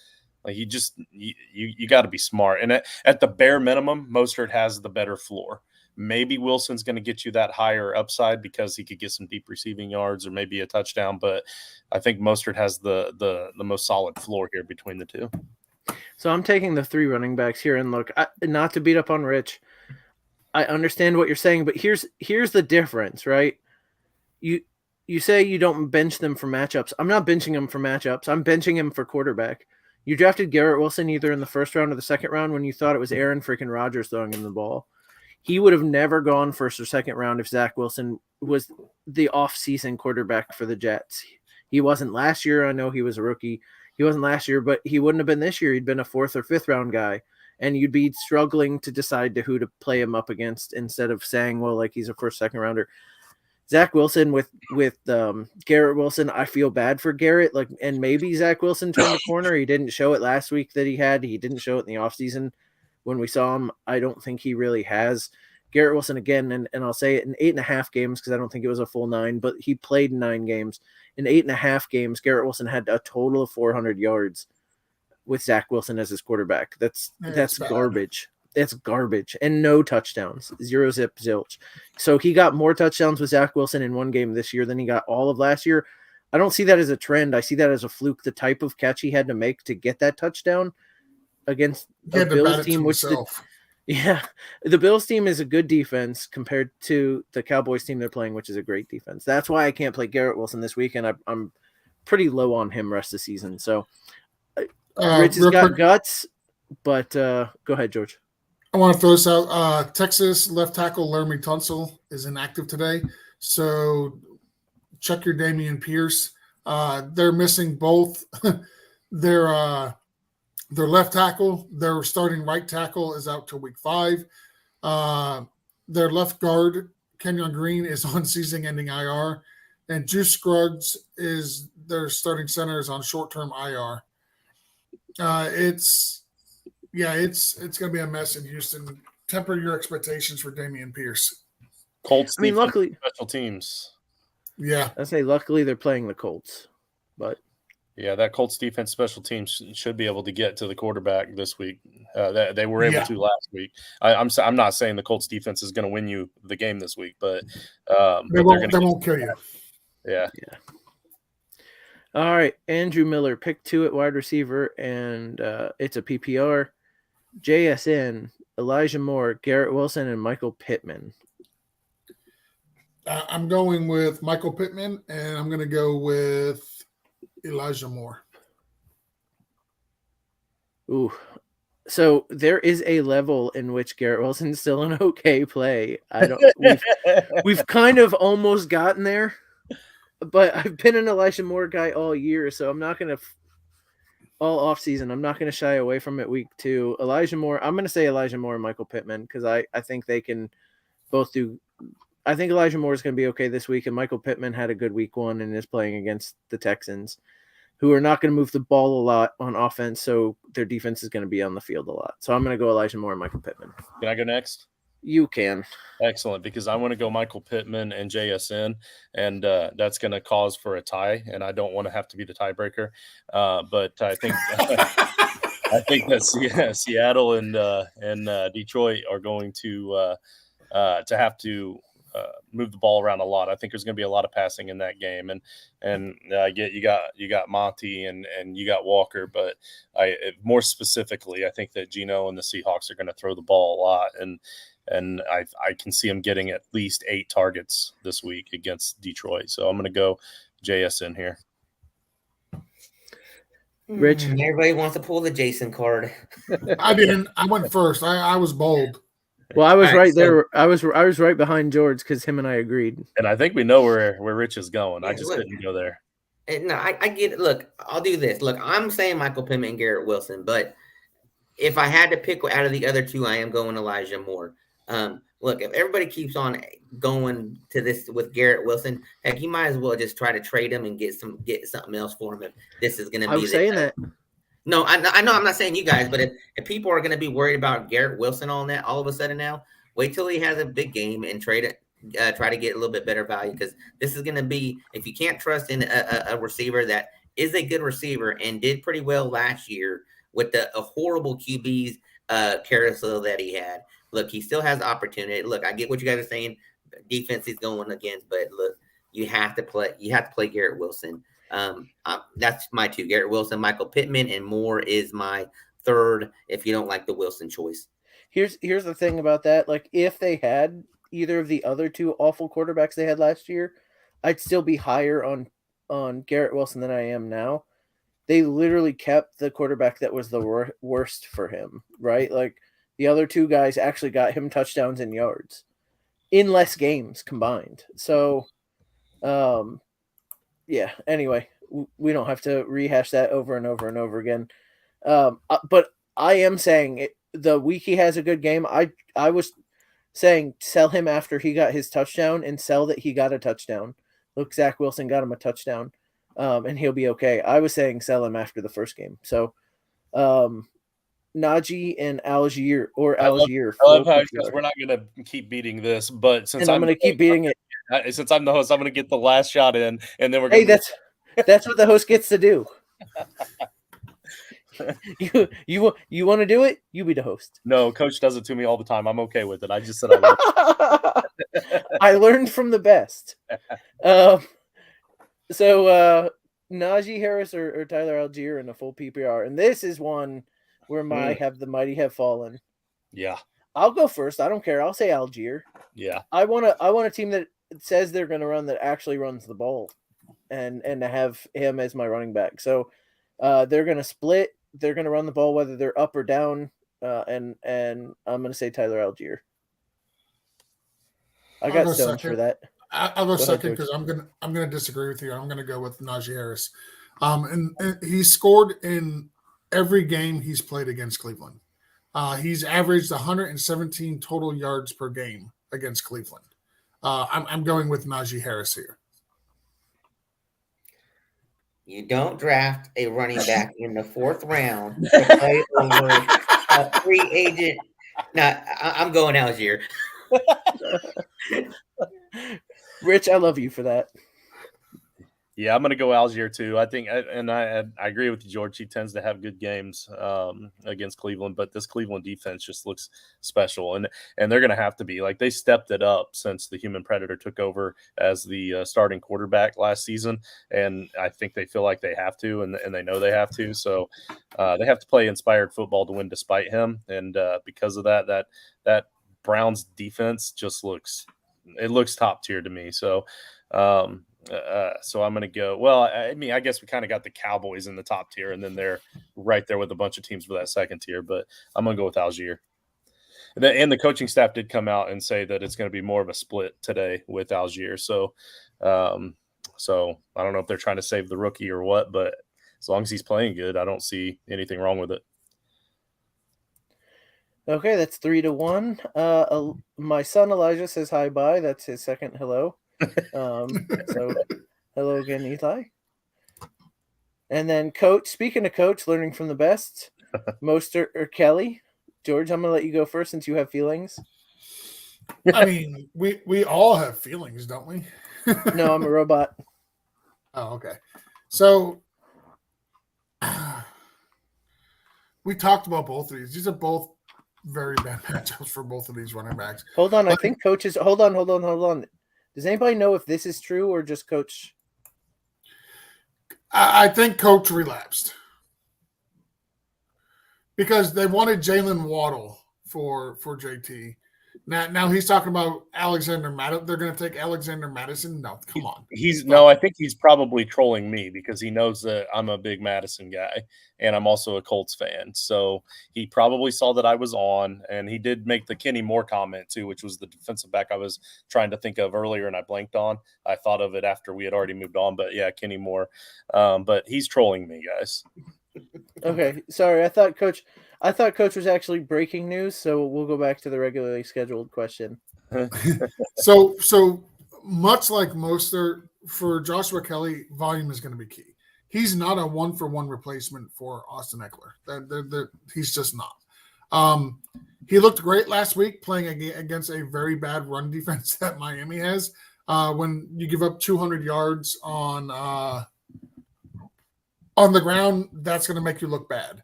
like you got to be smart. And at the bare minimum, Mostert has the better floor. Maybe Wilson's going to get you that higher upside because he could get some deep receiving yards or maybe a touchdown. But I think Mostert has the most solid floor here between the two. So I'm taking the 3 running backs here, and look, not to beat up on Rich, I understand what you're saying, but here's the difference, right? You say you don't bench them for matchups. I'm not benching him for matchups. I'm benching him for quarterback. You drafted Garrett Wilson either in the first round or the second round when you thought it was Aaron freaking Rodgers throwing him the ball. He would have never gone first or second round if Zach Wilson was the off-season quarterback for the Jets. He wasn't last year. I know he was a rookie. He wasn't last year, but he wouldn't have been this year. He'd been a 4th or 5th round guy, and you'd be struggling to decide who to play him up against instead of saying, well, like he's a first, second rounder. Zach Wilson with Garrett Wilson, I feel bad for Garrett. Like, and maybe Zach Wilson turned the corner. He didn't show it last week that he had. He didn't show it in the offseason when we saw him. I don't think he really has. Garrett Wilson again, and I'll say it in 8.5 games because I don't think it was a full 9, but he played 9 games. In 8.5 games, Garrett Wilson had a total of 400 yards with Zach Wilson as his quarterback. That's garbage. That's garbage. And no touchdowns. 0 zip zilch. So he got more touchdowns with Zach Wilson in 1 game this year than he got all of last year. I don't see that as a trend. I see that as a fluke. The type of catch he had to make to get that touchdown against the Bills team, the Bills team is a good defense compared to the Cowboys team they're playing, which is a great defense. That's why I can't play Garrett Wilson this week, and I'm pretty low on him rest of the season. So Rich has got guts, but go ahead, George. I want to throw this out. Texas left tackle Laramie Tunsil is inactive today, so check your Damian Pierce. They're missing both their left tackle. Their starting right tackle is out till week 5. Their left guard Kenyon Green is on season-ending IR, and Juice Scruggs is their starting center is on short-term IR. It's going to be a mess in Houston. Temper your expectations for Damian Pierce. Colts. I mean, luckily, special teams. Yeah, I say luckily they're playing the Colts, but yeah, that Colts defense special teams should be able to get to the quarterback this week. They were able to last week. I'm not saying the Colts defense is going to win you the game this week, but they won't kill you. Yeah. All right, Andrew Miller, pick 2 at wide receiver, and it's a PPR. JSN, Elijah Moore, Garrett Wilson, and Michael Pittman. I'm going with Michael Pittman, and I'm going to go with Elijah Moore. Ooh. So there is a level in which Garrett Wilson's still an okay play. We've kind of almost gotten there, but I've been an Elijah Moore guy all year, so I'm not going to all off season. I'm not going to shy away from it week 2. Elijah Moore. I'm going to say Elijah Moore and Michael Pittman because I think they can both do. I think Elijah Moore is going to be okay this week, and Michael Pittman had a good week 1 and is playing against the Texans, who are not going to move the ball a lot on offense, so their defense is going to be on the field a lot. So I'm going to go Elijah Moore and Michael Pittman. Can I go next? You can. Excellent, because I want to go Michael Pittman and JSN, and that's going to cause for a tie, and I don't want to have to be the tiebreaker. But I think that Seattle and Detroit are going to have to move the ball around a lot. I think there's going to be a lot of passing in that game, and you got Monty and you got Walker, but more specifically, I think that Geno and the Seahawks are going to throw the ball a lot, and I can see him getting at least 8 targets this week against Detroit. So I'm going to go JSN here. Rich, Everybody wants to pull the Jason card. I didn't. I went first. I was bold. well, I was All right, there. I was right behind George because him and I agreed. And I think we know where Rich is going. I Yeah, just look. didn't go there. No, I get it. Look, I'll do this. Look, I'm saying Michael Pittman and Garrett Wilson, but if I had to pick out of the other two, I am going Elijah Moore. Look, if everybody keeps on going to this with Garrett Wilson, heck, you might as well just try to trade him and get something else for him if this is going to be. I was saying that. No, I know I'm not saying you guys, but if people are going to be worried about Garrett Wilson on that all of a sudden now, wait till he has a big game and trade it. Try to get a little bit better value, because this is going to be, if you can't trust in a receiver that is a good receiver and did pretty well last year with a horrible QB's carousel that he had. Look, he still has opportunity. Look, I get what you guys are saying. Defense he's going against, but look, you have to play Garrett Wilson. That's my 2: Garrett Wilson, Michael Pittman, and Moore is my 3rd. If you don't like the Wilson choice, Here's the thing about that. Like, if they had either of the other 2 awful quarterbacks they had last year, I'd still be higher on Garrett Wilson than I am now. They literally kept the quarterback that was the worst for him, right? Like, the other 2 guys actually got him touchdowns and yards in less games combined. So, yeah, anyway, we don't have to rehash that over and over and over again. But I am saying the week he has a good game, I was saying sell him after he got his touchdown and sell that he got a touchdown. Look, Zach Wilson got him a touchdown, and he'll be okay. I was saying sell him after the first game. So, Najee and Algier I love how we're not going to keep beating this, but since I'm going to keep beating it, since I'm the host, I'm going to get the last shot in, and then we're hey, going. That's what the host gets to do. You want to do it? You be the host. No, Coach does it to me all the time. I'm okay with it. I just said I love it. I learned from the best. So Najee Harris or Tyler Algier in a full PPR, and this is one where the mighty have fallen. Yeah, I'll go first. I don't care. I'll say Algier. Yeah, I want a team that says they're going to run, that actually runs the ball, and to have him as my running back. So they're going to split. They're going to run the ball whether they're up or down, and I'm going to say Tyler Algier. I got stones for that. I'll go second because I'm gonna disagree with you. I'm gonna go with Najee Harris. And he scored in every game he's played against Cleveland. He's averaged 117 total yards per game against Cleveland. I'm going with Najee Harris here. You don't draft a running back in the 4th round to play over a free agent. No, I'm going Algier. Rich, I love you for that. Yeah, I'm going to go Algier too. I think, and I agree with you, George. He tends to have good games against Cleveland, but this Cleveland defense just looks special, and they're going to have to be. Like, they stepped it up since the Human Predator took over as the starting quarterback last season, and I think they feel like they have to, and they know they have to. So they have to play inspired football to win despite him, and because of that Browns defense just looks top tier to me. So. So I'm going to go. Well, I mean, I guess we kind of got the Cowboys in the top tier, and then they're right there with a bunch of teams for that second tier. But I'm going to go with Algier. And the coaching staff did come out and say that it's going to be more of a split today with Algier. So I don't know if they're trying to save the rookie or what, but as long as he's playing good, I don't see anything wrong with it. Okay, that's 3-1. My son Elijah says hi bye. That's his second hello. So hello again, Eli. And then Coach, speaking of Coach, learning from the best, Mostert or Kelly. George, I'm gonna let you go first since you have feelings. I mean, we all have feelings, don't we? No, I'm a robot. Oh, okay. So we talked about both of these. These are both very bad matchups for both of these running backs. Hold on, I think coaches. Hold on. Does anybody know if this is true or just coach? I think coach relapsed because they wanted Jalen Waddle for JT. Now he's talking about Alexander Madison. They're going to take Alexander Madison. No, come on. I think he's probably trolling me because he knows that I'm a big Madison guy and I'm also a Colts fan. So he probably saw that I was on, and he did make the Kenny Moore comment too, which was the defensive back I was trying to think of earlier and I blanked on. I thought of it after we had already moved on, but yeah, Kenny Moore. But he's trolling me, guys. Okay, sorry. I thought coach was actually breaking news, so we'll go back to the regularly scheduled question. So much like Mostert, for Joshua Kelly, volume is going to be key. He's not a 1-for-1 replacement for Austin Eckler. He's just not. He looked great last week playing against a very bad run defense that Miami has. When you give up 200 yards on the ground, that's going to make you look bad.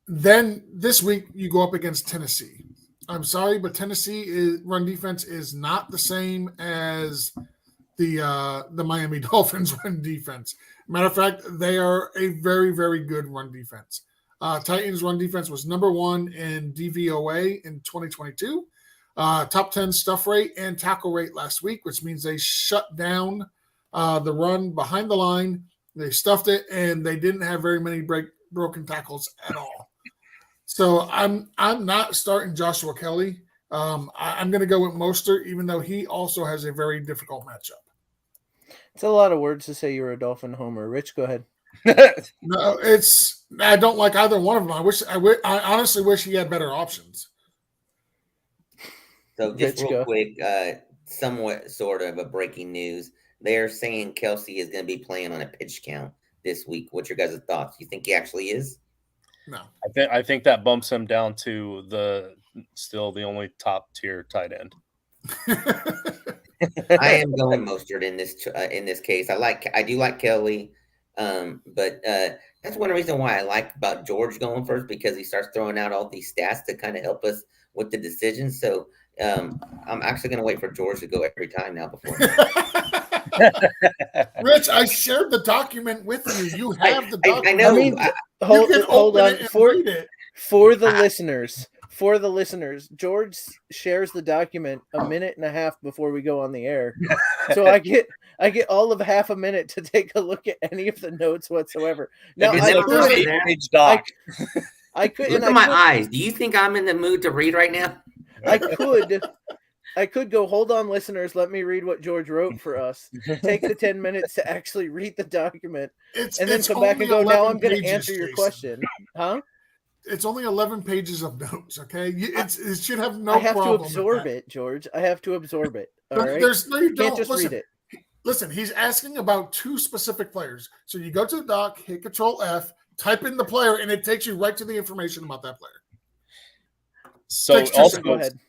Then this week you go up against Tennessee. I'm sorry, but Tennessee run defense is not the same as the Miami Dolphins run defense. Matter of fact, they are a very, very good run defense. Titans run defense was number 1 in DVOA in 2022. Top 10 stuff rate and tackle rate last week, which means they shut down the run behind the line. They stuffed it, and they didn't have very many broken tackles at all. So I'm not starting Joshua Kelly. I'm going to go with Mostert, even though he also has a very difficult matchup. It's a lot of words to say you're a Dolphin homer. Rich, go ahead. No, I don't like either one of them. I honestly wish he had better options. So just real quick, somewhat sort of a breaking news. They're saying Kelsey is going to be playing on a pitch count this week. What's your guys' thoughts? You think he actually is? No. I think that bumps him down to still the only top tier tight end. I am going Mostert in this case. I do like Kelly, but that's one reason why I like about George going first, because he starts throwing out all these stats to kind of help us with the decisions. So I'm actually going to wait for George to go every time now before. Rich, I shared the document with you. You have the document. I know. I mean, hold on. For the listeners, George shares the document a minute and a half before we go on the air. So I get all of half a minute to take a look at any of the notes whatsoever. Now, I could look at my eyes. Do you think I'm in the mood to read right now? I could go, hold on, listeners, let me read what George wrote for us. Take the 10 minutes to actually read the document, and then come back and go, now I'm going to answer your question. Huh? It's only 11 pages of notes, okay? It should have no problem. I have to absorb it, George. I have to absorb it. All right? You can't just read it. Listen, he's asking about 2 specific players. So you go to the doc, hit Control F, type in the player, and it takes you right to the information about that player. So also, go ahead.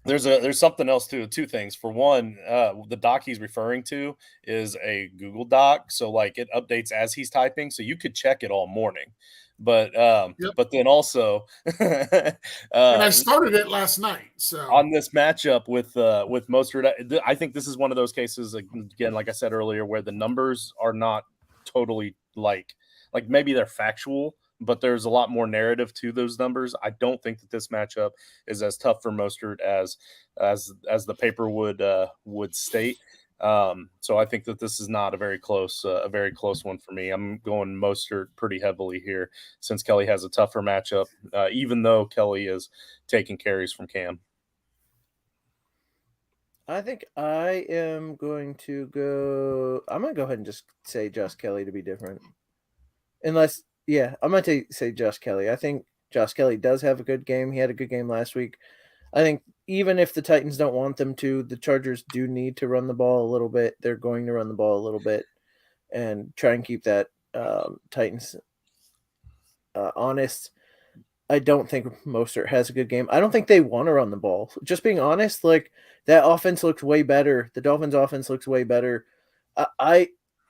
There's something else too. 2 things. For one, the doc he's referring to is a Google Doc, so like it updates as he's typing, so you could check it all morning. But but then also, and I started it last night. So on this matchup with Mostert, I think this is one of those cases again, like I said earlier, where the numbers are not totally like maybe they're factual, but there's a lot more narrative to those numbers. I don't think that this matchup is as tough for Mostert as the paper would state. So I think that this is not a very close one for me. I'm going Mostert pretty heavily here since Kelly has a tougher matchup, even though Kelly is taking carries from Cam. I think I am going to go. I'm going to go ahead and just say Josh Kelly to be different. I'm going to say Josh Kelly. I think Josh Kelly does have a good game. He had a good game last week. I think even if the Titans don't want them to, the Chargers do need to run the ball a little bit. They're going to run the ball a little bit and try and keep that Titans honest. I don't think Mostert has a good game. I don't think they want to run the ball. Just being honest, like that offense looks way better. The Dolphins' offense looks way better.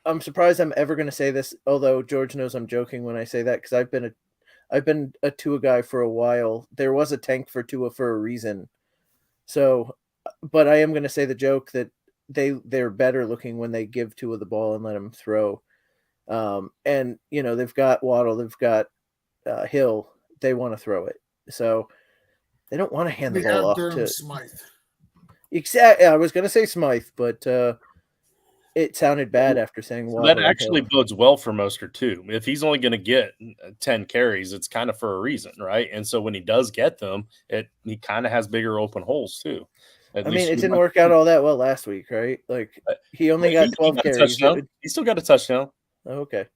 I'm surprised I'm ever going to say this, although George knows I'm joking when I say that because I've been a Tua guy for a while. There was a tank for Tua for a reason. So, but I am going to say the joke that they're better looking when they give Tua the ball and let him throw. And they've got Waddle, they've got Hill. They want to throw it, so they don't want to hand the ball off to Smythe. Exactly. I was going to say Smythe, but it sounded bad after saying Waddle. That actually bodes well for Mostert too. If he's only going to get 10 carries, it's kind of for a reason, right? And so when he does get them, he kind of has bigger open holes too. It didn't work out all that well last week, right? Like he only got 12 carries. He still got a touchdown. Oh, okay.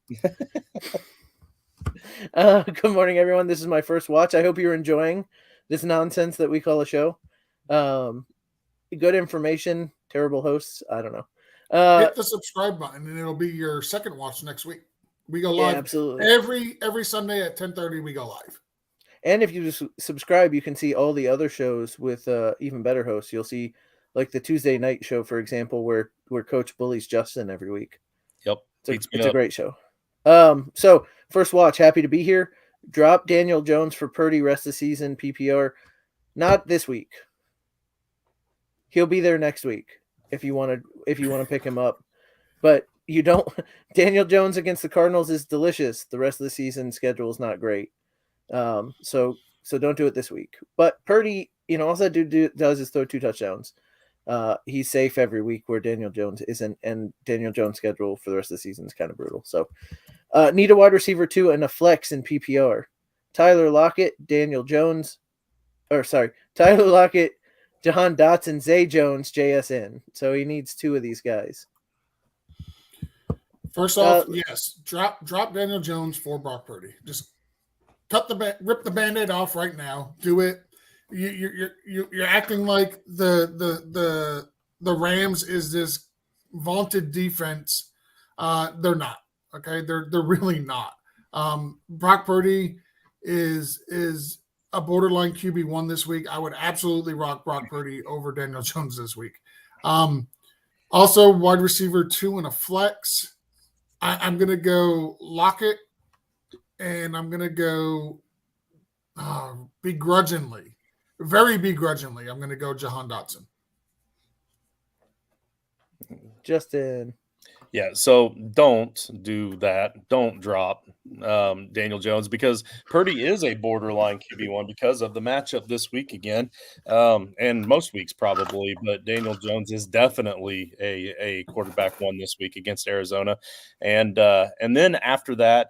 Good morning, everyone. This is my first watch. I hope you're enjoying this nonsense that we call a show. Good information, terrible hosts. I don't know. Hit the subscribe button, and it'll be your second watch next week. We go live absolutely every Sunday at 10:30. We go live. And if you just subscribe, you can see all the other shows with even better hosts. You'll see like the Tuesday night show, for example, where Coach bullies Justin every week. Yep, it's a great show. So first watch, happy to be here. Drop Daniel Jones for Purdy rest of the season PPR. Not this week. He'll be there next week if you want to pick him up. But you don't. Daniel Jones against the Cardinals is delicious. The rest of the season schedule is not great. So don't do it this week. But Purdy, all that dude does is throw 2 touchdowns. He's safe every week where Daniel Jones isn't, and Daniel Jones' schedule for the rest of the season is kind of brutal. So need a wide receiver 2 and a flex in PPR. Tyler Lockett, Jahan Dotson, Zay Jones, JSN. So he needs 2 of these guys. First off, yes, drop Daniel Jones for Brock Purdy. Just rip the Band-Aid off right now. Do it. You're acting like the Rams is this vaunted defense. They're not. Okay, they're really not. Brock Purdy is a borderline QB1 this week. I would absolutely rock Brock Purdy over Daniel Jones this week. Also, wide receiver 2 and a flex. I'm going to go Lockett, and I'm going to go begrudgingly, very begrudgingly, I'm going to go Jahan Dotson. Justin. Yeah, so don't do that. Don't drop Daniel Jones because Purdy is a borderline QB1 because of the matchup this week again, and most weeks probably. But Daniel Jones is definitely a quarterback 1 this week against Arizona, and then after that,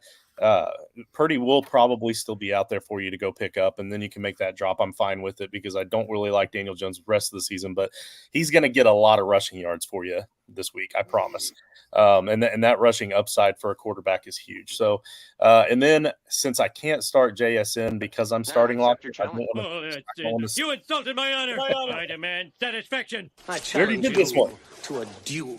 Purdy will probably still be out there for you to go pick up, and then you can make that drop. I'm fine with it because I don't really like Daniel Jones the rest of the season, but he's going to get a lot of rushing yards for you this week, I promise. And that rushing upside for a quarterback is huge. So, and then since I can't start JSN because I'm starting Lockett, you insulted my honor. I demand satisfaction. I challenge did this one to a duel.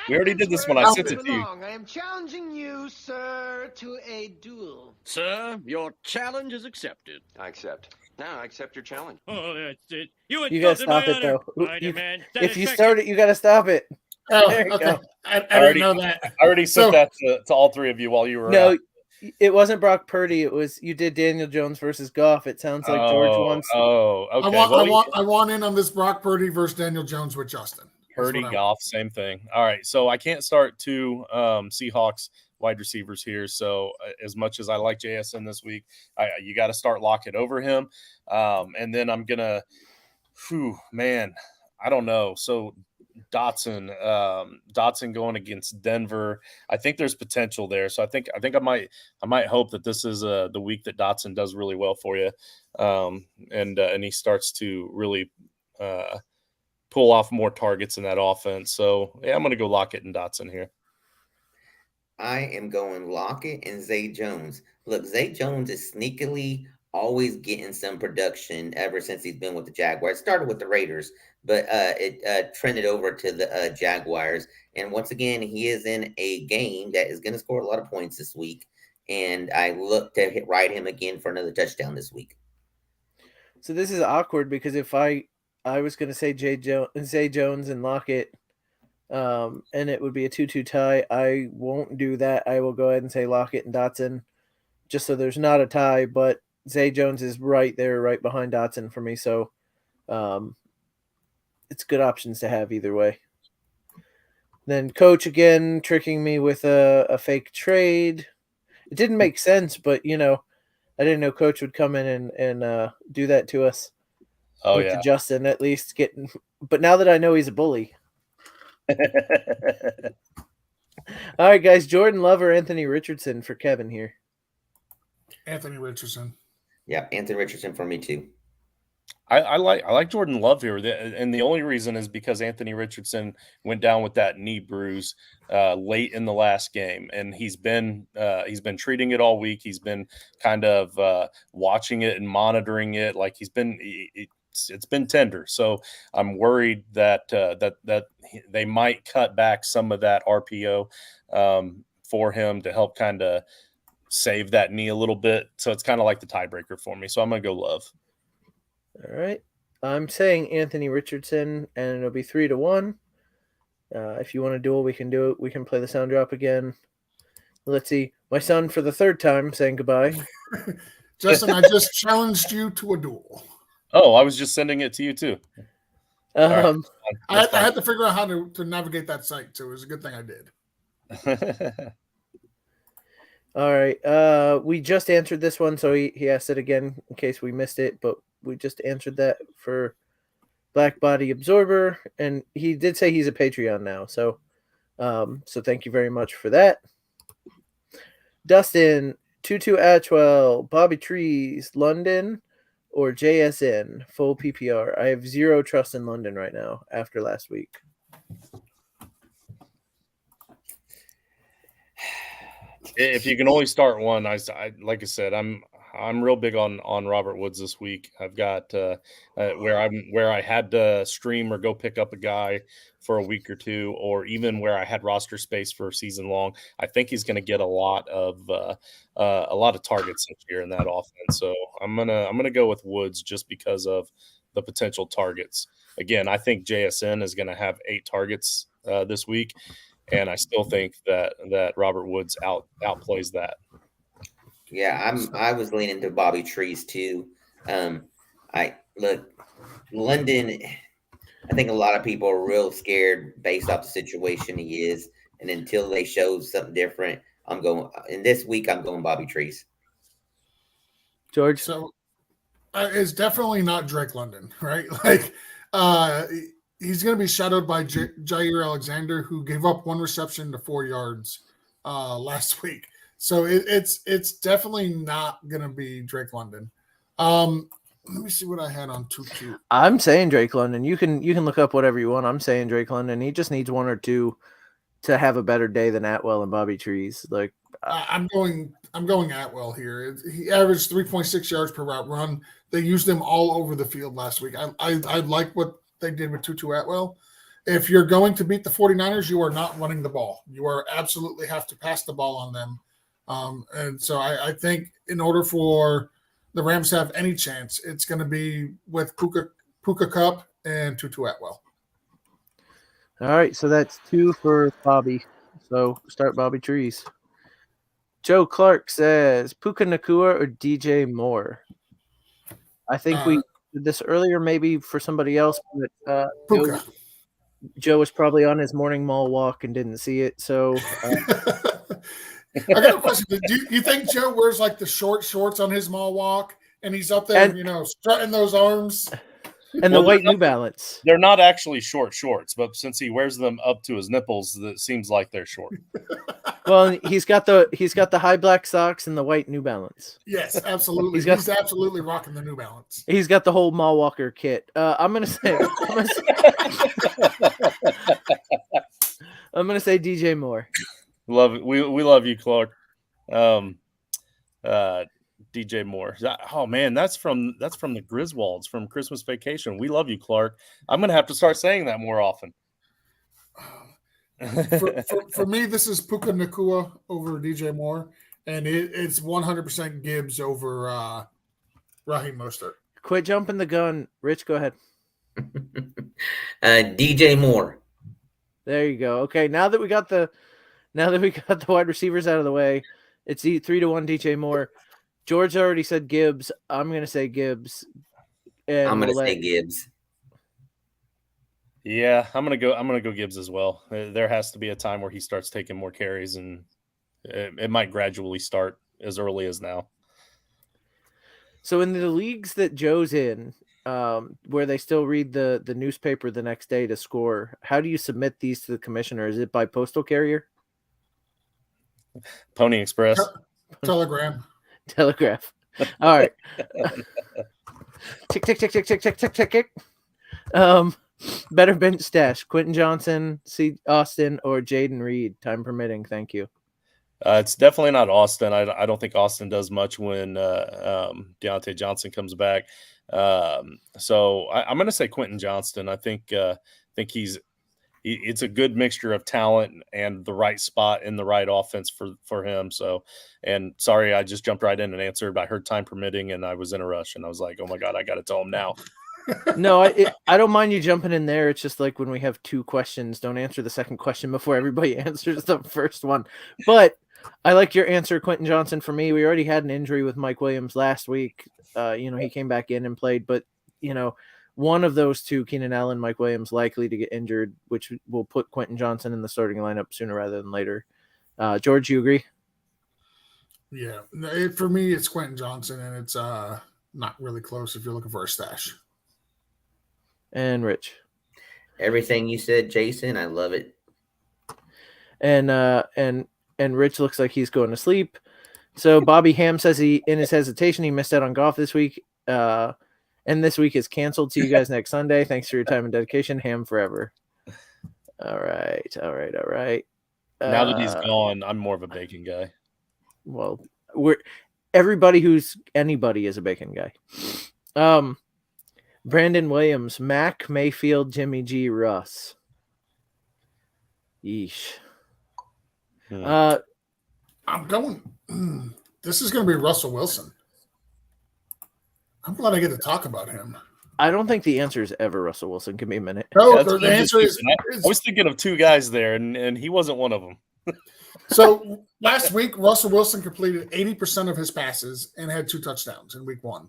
We already did this one. I sent it to you. I am challenging you, sir, to a duel. Sir, your challenge is accepted. I accept. Now I accept your challenge. Oh, that's it. You gotta stop it though. If you start it, you gotta stop it. Oh, okay. I didn't know that. I already sent that to all 3 of you while you were out. It wasn't Brock Purdy. It was you did Daniel Jones versus Goff. It sounds like George wants. Oh, okay. I want in on this Brock Purdy versus Daniel Jones with Justin. Purdy, Goff, same thing. All right, so I can't start 2 Seahawks wide receivers here. So as much as I like JSN this week, you got to start Lockett over him, and then I'm gonna. I don't know. So Dotson going against Denver. I think there's potential there. So I think I might hope that this is the week that Dotson does really well for you, and he starts to really pull off more targets in that offense. So yeah, I'm going to go Lockett and Dotson here. I am going Lockett and Zay Jones. Look, Zay Jones is sneakily always getting some production ever since he's been with the Jaguars. It started with the Raiders, but it trended over to the Jaguars. And once again, he is in a game that is going to score a lot of points this week. And I look to ride him again for another touchdown this week. So this is awkward because if I was going to say Zay Jones and Lockett, and it would be a 2-2 tie. I won't do that. I will go ahead and say Lockett and Dotson. just so there's not a tie, but Zay Jones is right there, right behind Dotson for me. So it's good options to have either way. Then Coach again tricking me with a fake trade. It didn't make sense, but I didn't know Coach would come in and do that to us. Oh, to Justin at least getting. But now that I know he's a bully. All right, guys. Jordan Love or Anthony Richardson for Kevin here? Anthony Richardson. Yeah, Anthony Richardson for me too. I like Jordan Love here, and the only reason is because Anthony Richardson went down with that knee bruise late in the last game, and he's been treating it all week. He's been kind of watching it and monitoring it, like it's been tender. So I'm worried that that they might cut back some of that RPO for him to help kind of save that knee a little bit. So it's kind of like the tiebreaker for me. So I'm gonna go Love. All right. I'm saying Anthony Richardson, and it'll be 3-1. If you want to duel, we can do it. We can play the sound drop again. Let's see. My son, for the third time, saying goodbye. Justin, I just challenged you to a duel. Oh, I was just sending it to you too. I had to figure out how to navigate that site, so it was a good thing I did. All right. We just answered this one, so he asked it again in case we missed it, but we just answered that for Black Body Absorber, and he did say he's a Patreon now, so thank you very much for that. Dustin, Tutu Atwell, Bobby Trees, London, or JSN, full PPR. I have zero trust in London right now after last week. If you can only start one, I like I said, I'm real big on Robert Woods this week. I've got where I had to stream or go pick up a guy for a week or two, or even where I had roster space for season long. I think he's going to get a lot of targets this year in that offense. So I'm gonna go with Woods just because of the potential targets. Again, I think JSN is going to have 8 targets this week, and I still think that Robert Woods outplays that. Yeah, I was leaning to Bobby Trees too. London. I think a lot of people are real scared based off the situation he is, and until they show something different, I'm going. In this week, I'm going Bobby Trees. George, so it's definitely not Drake London, right? Like, he's going to be shadowed by Jair Alexander, who gave up 1 reception to 4 yards last week. So it's definitely not going to be Drake London. Let me see what I had on 2Q. I'm saying Drake London. You can look up whatever you want. I'm saying Drake London. He just needs 1 or 2 to have a better day than Atwell and Bobby Trees. Like I'm going Atwell here. He averaged 3.6 yards per route run. They used him all over the field last week. I like what they did with Tutu Atwell. If you're going to beat the 49ers, you are not running the ball. You are absolutely have to pass the ball on them. And so I think in order for the Rams to have any chance, it's going to be with Puka Cup and Tutu Atwell. All right, so that's 2 for Bobby. So start Bobby Trees. Joe Clark says Puka Nacua or DJ Moore. I think we did this earlier, maybe for somebody else, but Puka. Joe was probably on his morning mall walk and didn't see it. So I got a question. Do you think Joe wears like the short shorts on his mall walk and he's up there, strutting those arms? And the white New Balance. They're not actually short shorts, but since he wears them up to his nipples, it seems like they're short. Well, he's got the high black socks and the white New Balance. Yes, absolutely. He's absolutely rocking the New Balance. He's got the whole Mall Walker kit. I'm gonna say DJ Moore. Love it. We love you, Clark. DJ Moore. Oh man, that's from the Griswolds from Christmas Vacation. We love you, Clark. I'm gonna have to start saying that more often. For me, this is Puka Nacua over DJ Moore, and it's 100% Gibbs over Raheem Mostert. Quit jumping the gun, Rich. Go ahead. DJ Moore. There you go. Okay, now that we got the wide receivers out of the way, It's 3-1 DJ Moore. George already said Gibbs. I'm going to say Gibbs. And I'm going to say Gibbs. Yeah, I'm gonna go Gibbs as well. There has to be a time where he starts taking more carries, and it might gradually start as early as now. So in the leagues that Joe's in, where they still read the newspaper the next day to score, how do you submit these to the commissioner? Is it by postal carrier? Pony Express. Telegram. Telegraph. All right. Tick, tick, tick, tick, tick, tick, tick, tick, tick. Better bench stash, Quentin Johnson, C. Austin, or Jaden Reed, time permitting. Thank you. It's definitely not Austin. I don't think Austin does much when Deontay Johnson comes back. So I'm going to say Quentin Johnston. I think it's a good mixture of talent and the right spot in the right offense for him. So, and sorry, I just jumped right in and answered. I heard time permitting, and I was in a rush, and I was like, oh my God, I got to tell him now. No, I don't mind you jumping in there. It's just like when we have 2 questions, don't answer the second question before everybody answers the first one. But I like your answer, Quentin Johnson. For me, we already had an injury with Mike Williams last week. He came back in and played, but one of those 2, Keenan Allen, Mike Williams, likely to get injured, which will put Quentin Johnson in the starting lineup sooner rather than later. George, you agree? Yeah, for me, it's Quentin Johnson, and it's not really close if you're looking for a stash. And Rich. Everything you said, Jason, I love it. And Rich looks like he's going to sleep. So Bobby Ham says in his hesitation, he missed out on golf this week. And this week is canceled. See you guys next Sunday. Thanks for your time and dedication. Ham forever. All right. Now that he's gone, I'm more of a bacon guy. Well, everybody who's anybody is a bacon guy. Brandon Williams, Mac, Mayfield, Jimmy G, Russ. Yeesh. I'm going. This is going to be Russell Wilson. I'm glad I get to talk about him. I don't think the answer is ever Russell Wilson. Give me a minute. No, the answer is. I was thinking of 2 guys there, and he wasn't one of them. So last week, Russell Wilson completed 80% of his passes and had 2 touchdowns in week 1.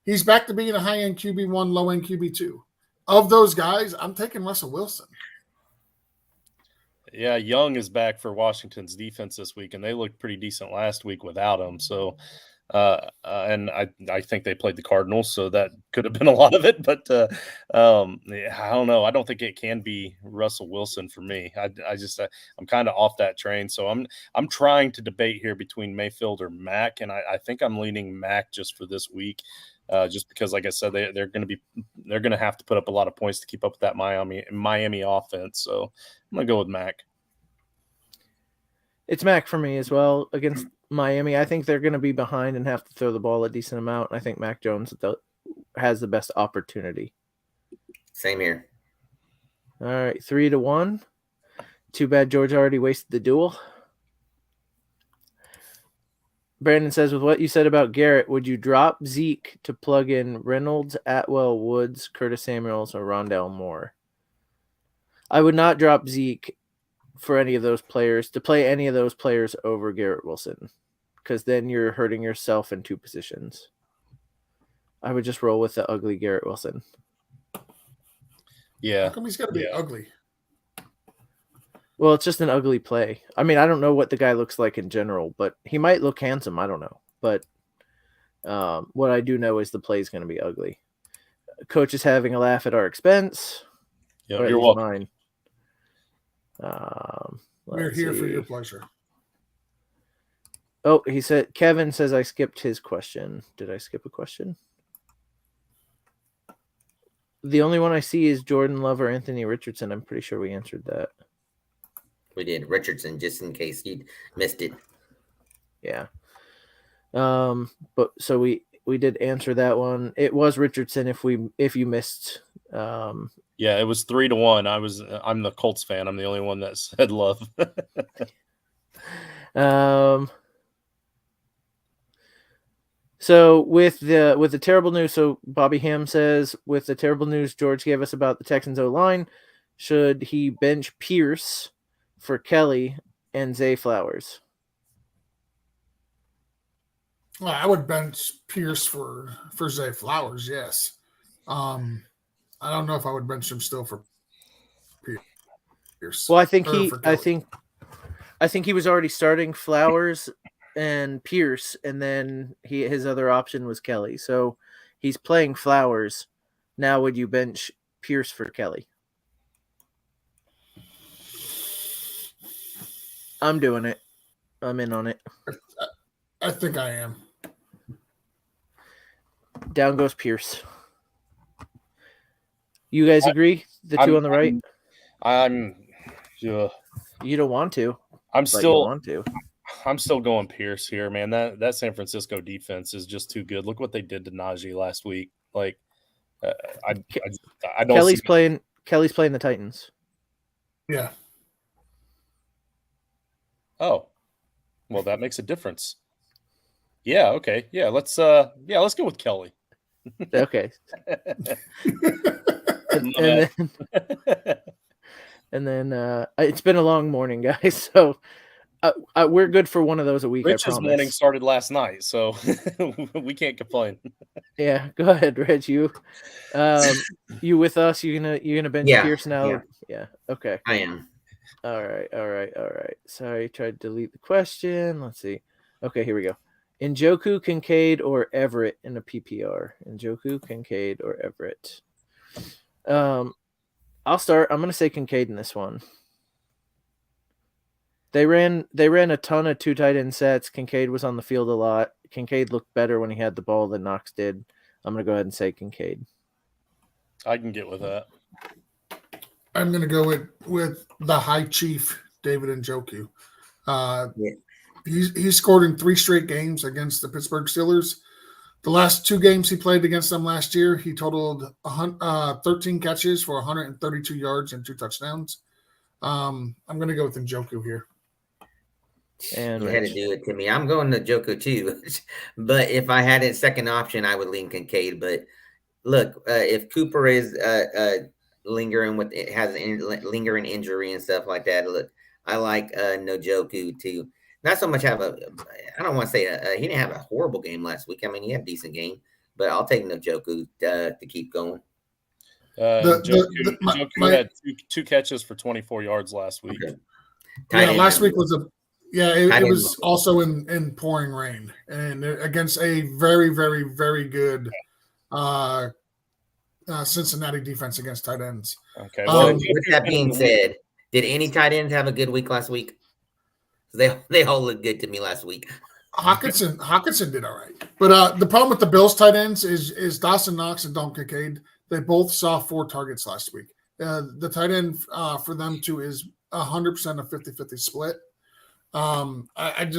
He's back to being a high-end QB1, low-end QB2. Of those guys, I'm taking Russell Wilson. Yeah, Young is back for Washington's defense this week, and they looked pretty decent last week without him. So, and I think they played the Cardinals, so that could have been a lot of it. But I don't know. I don't think it can be Russell Wilson for me. I'm kind of off that train. So I'm trying to debate here between Mayfield or Mac, and I think I'm leaning Mac just for this week. Just because, like I said, they're going to have to put up a lot of points to keep up with that Miami offense. So I'm going to go with Mac. It's Mac for me as well against Miami. I think they're going to be behind and have to throw the ball a decent amount. I think Mac Jones has the best opportunity. Same here. All right, 3-1. Too bad George already wasted the duel. Brandon says, with what you said about Garrett, would you drop Zeke to plug in Reynolds, Atwell, Woods, Curtis Samuels, or Rondell Moore? I would not drop Zeke for any of those players, to play any of those players over Garrett Wilson, because then you're hurting yourself in 2 positions. I would just roll with the ugly Garrett Wilson. Yeah. How come he's got to be ugly? Well, it's just an ugly play. I mean, I don't know what the guy looks like in general, but he might look handsome. I don't know. But what I do know is the play is going to be ugly. Coach is having a laugh at our expense. Yeah, you're welcome. Mine. We're here for your pleasure. Oh, Kevin says I skipped his question. Did I skip a question? The only one I see is Jordan Love or Anthony Richardson. I'm pretty sure we answered that. We did Richardson, just in case you missed it. Yeah. But so we did answer that one. It was Richardson if you missed. Yeah, it was 3-1. I'm the Colts fan. I'm the only one that said Love. So with the terrible news, so Bobby Ham says, with the terrible news George gave us about the Texans O-line, should he bench Pierce for Kelly and Zay Flowers? Well, I would bench Pierce for Zay Flowers. Yes. I don't know if I would bench him still for Pierce. Well, I think for Kelly. I think he was already starting Flowers and Pierce, and then his other option was Kelly. So he's playing Flowers. Now would you bench Pierce for Kelly? I'm doing it. I'm in on it. I think I am. Down goes Pierce. You guys agree? The two on the right? You don't want to. I'm still want to. I'm still going Pierce here, man. That San Francisco defense is just too good. Look what they did to Najee last week. Like, I don't. Kelly's playing the Titans. Yeah. Oh, well, that makes a difference. Yeah. Okay. Yeah. Let's go with Kelly. Okay. and then it's been a long morning, guys. So we're good for one of those a week. Rich's morning started last night, so we can't complain. Yeah, go ahead, Reg. You with us? You gonna bench Pierce now? Yeah. Okay. I am. All right. Sorry, tried to delete the question. Let's see. Okay, here we go. Njoku, Kincaid, or Everett in a PPR? Njoku, Kincaid, or Everett? I'll start. I'm going to say Kincaid in this one. They ran a ton of two tight end sets. Kincaid was on the field a lot. Kincaid looked better when he had the ball than Knox did. I'm going to go ahead and say Kincaid. I can get with that. I'm going to go with the high chief, David Njoku. He scored in 3 straight games against the Pittsburgh Steelers. The last 2 games he played against them last year, he totaled 13 catches for 132 yards and 2 touchdowns. I'm going to go with Njoku here. And you had to do it to me. I'm going to Njoku too. But if I had a second option, I would lean Kincaid. But look, if Cooper is lingering lingering injury and stuff like that, look, I like Njoku too. Not so much I don't want to say he didn't have a horrible game last week. I mean, he had a decent game, but I'll take Njoku to keep going. Njoku had 2 catches for 24 yards last week. Okay. Yeah, last week was it was also in pouring rain and against a very, very, very good Cincinnati defense against tight ends. Okay. Well, with that being said, did any tight ends have a good week last week? They all looked good to me last week. Hawkinson did all right, but the problem with the Bills tight ends is Dawson Knox and Dalton Kincaid. They both saw 4 targets last week. The tight end for them too is 100% a 50-50 split. I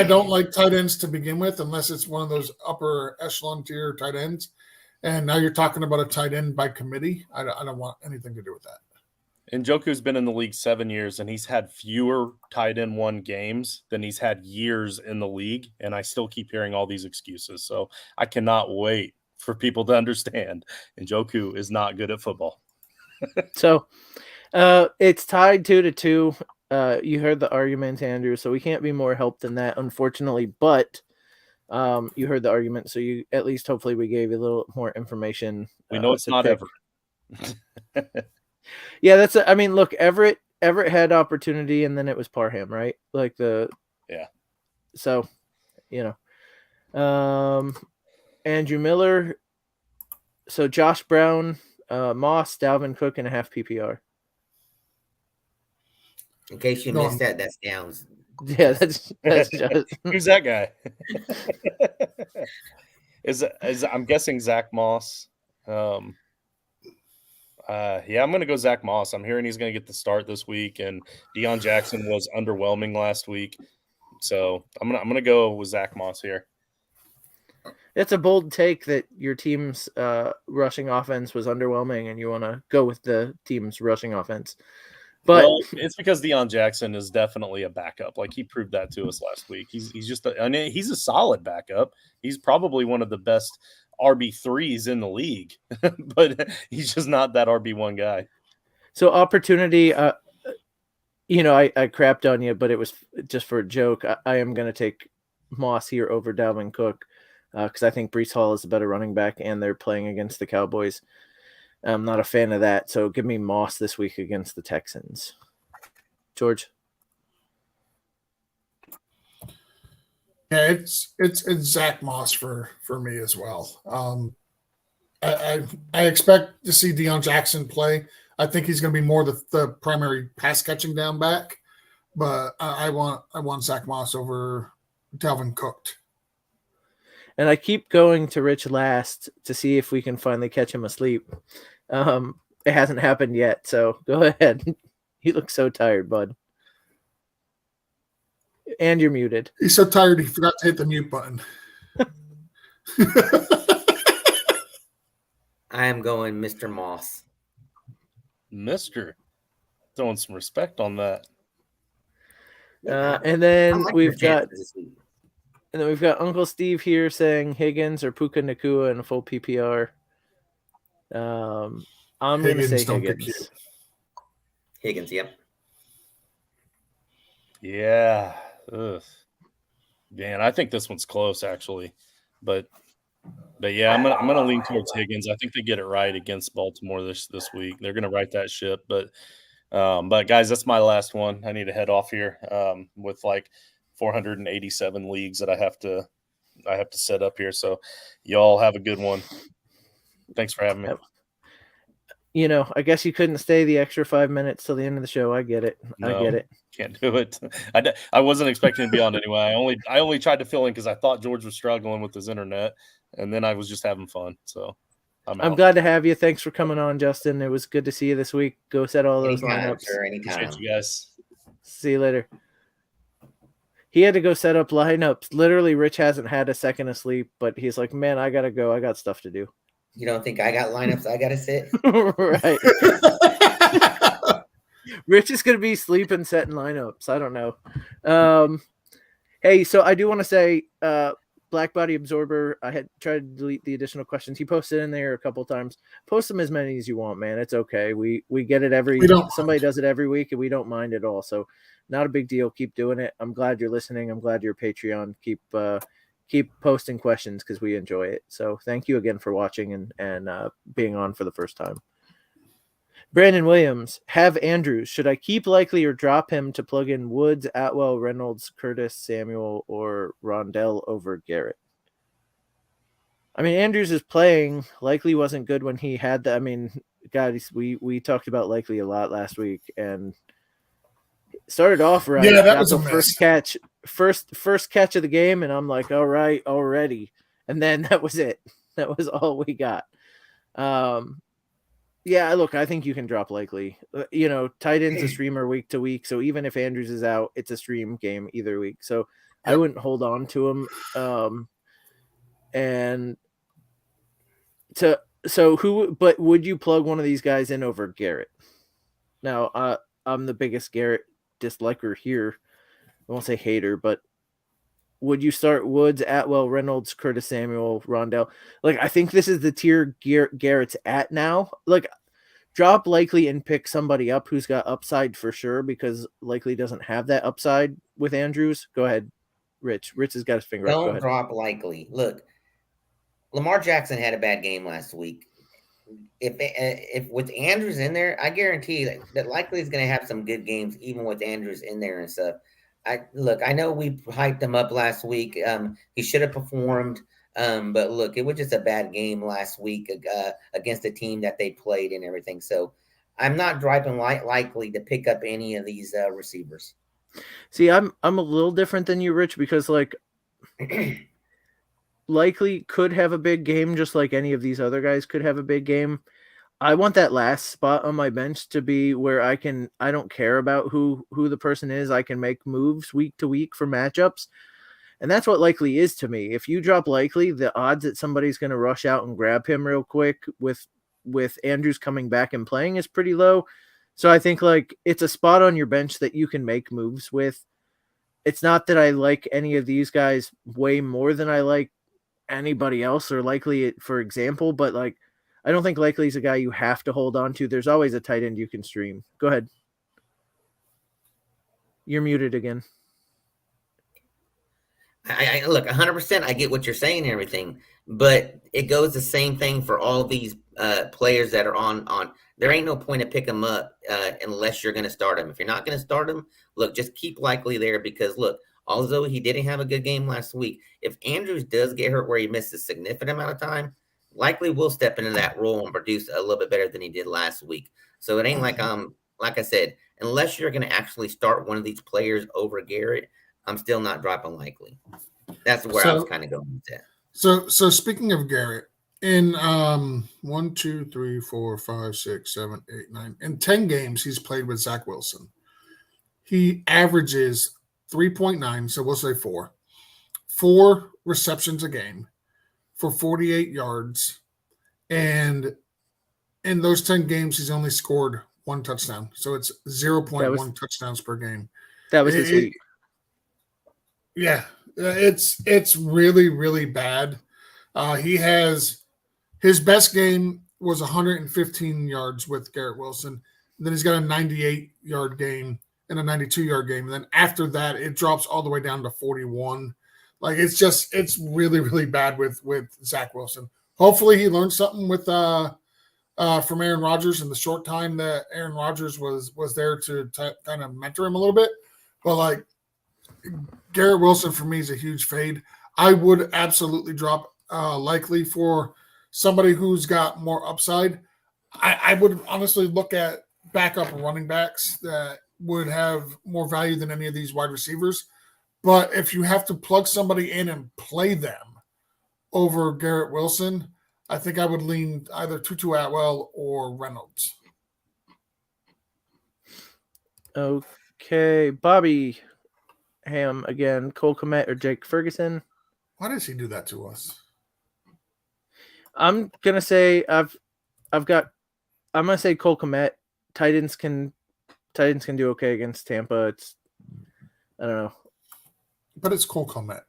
don't like tight ends to begin with unless it's one of those upper echelon tier tight ends. And now you're talking about a tight end by committee. I don't want anything to do with that. Njoku's been in the league 7 years, and he's had fewer tight end 1 games than he's had years in the league, and I still keep hearing all these excuses. So I cannot wait for people to understand Njoku is not good at football. So it's tied 2-2. You heard the argument, Andrew, so we can't be more help than that, unfortunately. But you heard the argument, so you at least hopefully we gave you a little more information. We know it's not Everett. Yeah, I mean, look, Everett had opportunity, and then it was Parham, right? Like yeah. So, Andrew Miller. So Josh Brown, Moss, Dalvin Cook, and a half PPR. In case you missed that's Downs. Yeah, that's just who's that guy? is I'm guessing Zach Moss. I'm going to go Zach Moss. I'm hearing he's going to get the start this week, and Deion Jackson was underwhelming last week, so I'm going to go with Zach Moss here. It's a bold take that your team's rushing offense was underwhelming, and you want to go with the team's rushing offense. But it's because Deion Jackson is definitely a backup. Like, he proved that to us last week. He's just he's a solid backup. He's probably one of the best RB3s in the league, but he's just not that RB1 guy. So opportunity, I crapped on you, but it was just for a joke. I am going to take Moss here over Dalvin Cook because I think Breece Hall is a better running back, and they're playing against the Cowboys. I'm not a fan of that, so give me Moss this week against the Texans. George? Yeah, it's Zach Moss for me as well. I expect to see Deion Jackson play. I think he's going to be more the primary pass catching down back, but I want Zach Moss over Dalvin Cook. And I keep going to Rich last to see if we can finally catch him asleep. It hasn't happened yet, so go ahead. You look so tired, bud. And you're muted. He's so tired he forgot to hit the mute button. I am going Mr. Moss. Mr. Throwing some respect on that. And then like we've your got chances this week. And then we've got Uncle Steve here saying Higgins or Puka Nacua in a full PPR. I'm going to say Higgins. Higgins, yep. Yeah. Ugh. Man, I think this one's close actually, but yeah, I'm gonna lean towards Higgins. I think they get it right against Baltimore this week. They're gonna right that ship, but guys, that's my last one. I need to head off here with like 487 leagues that I have to set up here. So y'all have a good one. Thanks for having me. You know, I guess you couldn't stay the extra 5 minutes till the end of the show. I get it. No, I get it. Can't do it. I wasn't expecting to be on anyway. I only tried to fill in because I thought George was struggling with his internet, and then I was just having fun. So I'm glad to have you. Thanks for coming on, Justin. It was good to see you this week. Go set all those lineups. Sure, anytime. Appreciate you guys. See you later. He had to go set up lineups. Literally, Rich hasn't had a second of sleep, but he's like, man, I got to go. I got stuff to do. You don't think I got lineups I got to sit? Right. Rich is going to be sleeping, setting lineups. I don't know. Hey, so I do want to say, Black Body Absorber, I had tried to delete the additional questions. He posted in there a couple times. Post them as many as you want, man. It's okay. We get it somebody does it every week, and we don't mind at all. So not a big deal. Keep doing it. I'm glad you're listening. I'm glad you're Patreon. Keep posting questions because we enjoy it. So thank you again for watching and being on for the first time. Brandon Williams, have Andrews. Should I keep Likely or drop him to plug in Woods, Atwell, Reynolds, Curtis, Samuel, or Rondell over Garrett? I mean, Andrews is playing. Likely wasn't good when he had that. I mean, guys, we talked about Likely a lot last week and started off right. Yeah, that was the first catch of the game, and I'm like, all right, already. And then that was it. That was all we got. Yeah, look, I think you can drop Likely. Tight end's a streamer week to week, so even if Andrews is out, it's a stream game either week. So I wouldn't hold on to him. But would you plug one of these guys in over Garrett? Now, I'm the biggest Garrett disliker here. I won't say hater, but would you start Woods, Atwell, Reynolds, Curtis Samuel, Rondell? Like, I think this is the tier Garrett's at now. Like, drop Likely and pick somebody up who's got upside for sure, because Likely doesn't have that upside with Andrews. Go ahead, Rich. Rich has got his finger up. Go Don't ahead. drop Likely. Look, Lamar Jackson had a bad game last week. If with Andrews in there, I guarantee that Likely is going to have some good games, even with Andrews in there and stuff. I know we hyped him up last week. He should have performed, but look, it was just a bad game last week against the team that they played and everything. So I'm not driving Likely to pick up any of these receivers. See, I'm a little different than you, Rich, because like Likely could have a big game, just like any of these other guys could have a big game. I want that last spot on my bench to be where I don't care about who the person is. I can make moves week to week for matchups. And that's what Likely is to me. If you drop Likely, the odds that somebody's going to rush out and grab him real quick with Andrews coming back and playing is pretty low. So I think like it's a spot on your bench that you can make moves with. It's not that I like any of these guys way more than I like anybody else or Likely, for example, but like, I don't think Likely is a guy you have to hold on to. There's always a tight end you can stream. Go ahead. You're muted again. I look 100%. I get what you're saying and everything, but it goes the same thing for all these players that are on. There ain't no point to pick them up unless you're going to start them. If you're not going to start them, look, just keep Likely there because look, although he didn't have a good game last week, if Andrews does get hurt where he misses a significant amount of time, Likely will step into that role and produce a little bit better than he did last week. So it ain't like I said, unless you're going to actually start one of these players over Garrett, I'm still not dropping Likely. That's where I was kind of going with that. So speaking of Garrett, in 1, 2, 3, 4, 5, 6, 7, 8, 9, in 10 games he's played with Zach Wilson. He averages 3.9, so we'll say 4 receptions a game for 48 yards. And in those 10 games, he's only scored 1 touchdown. So it's 0.1 touchdowns per game. That was this week. Yeah, it's really, really bad. He has his best game was 115 yards with Garrett Wilson. Then he's got a 98-yard game and a 92-yard game. And then after that, it drops all the way down to 41. Like it's really, really bad with Zach Wilson. Hopefully he learned something with from Aaron Rodgers in the short time that Aaron Rodgers was there to kind of mentor him a little bit. But like Garrett Wilson for me is a huge fade. I would absolutely drop Likely for somebody who's got more upside. I would honestly look at backup running backs that would have more value than any of these wide receivers. But if you have to plug somebody in and play them over Garrett Wilson, I think I would lean either Tutu Atwell or Reynolds. Okay, Bobby Ham again. Cole Kmet or Jake Ferguson? Why does he do that to us? I'm gonna say I'm gonna say Cole Kmet. Titans can do okay against Tampa. It's I don't know. But it's Cole Kmet.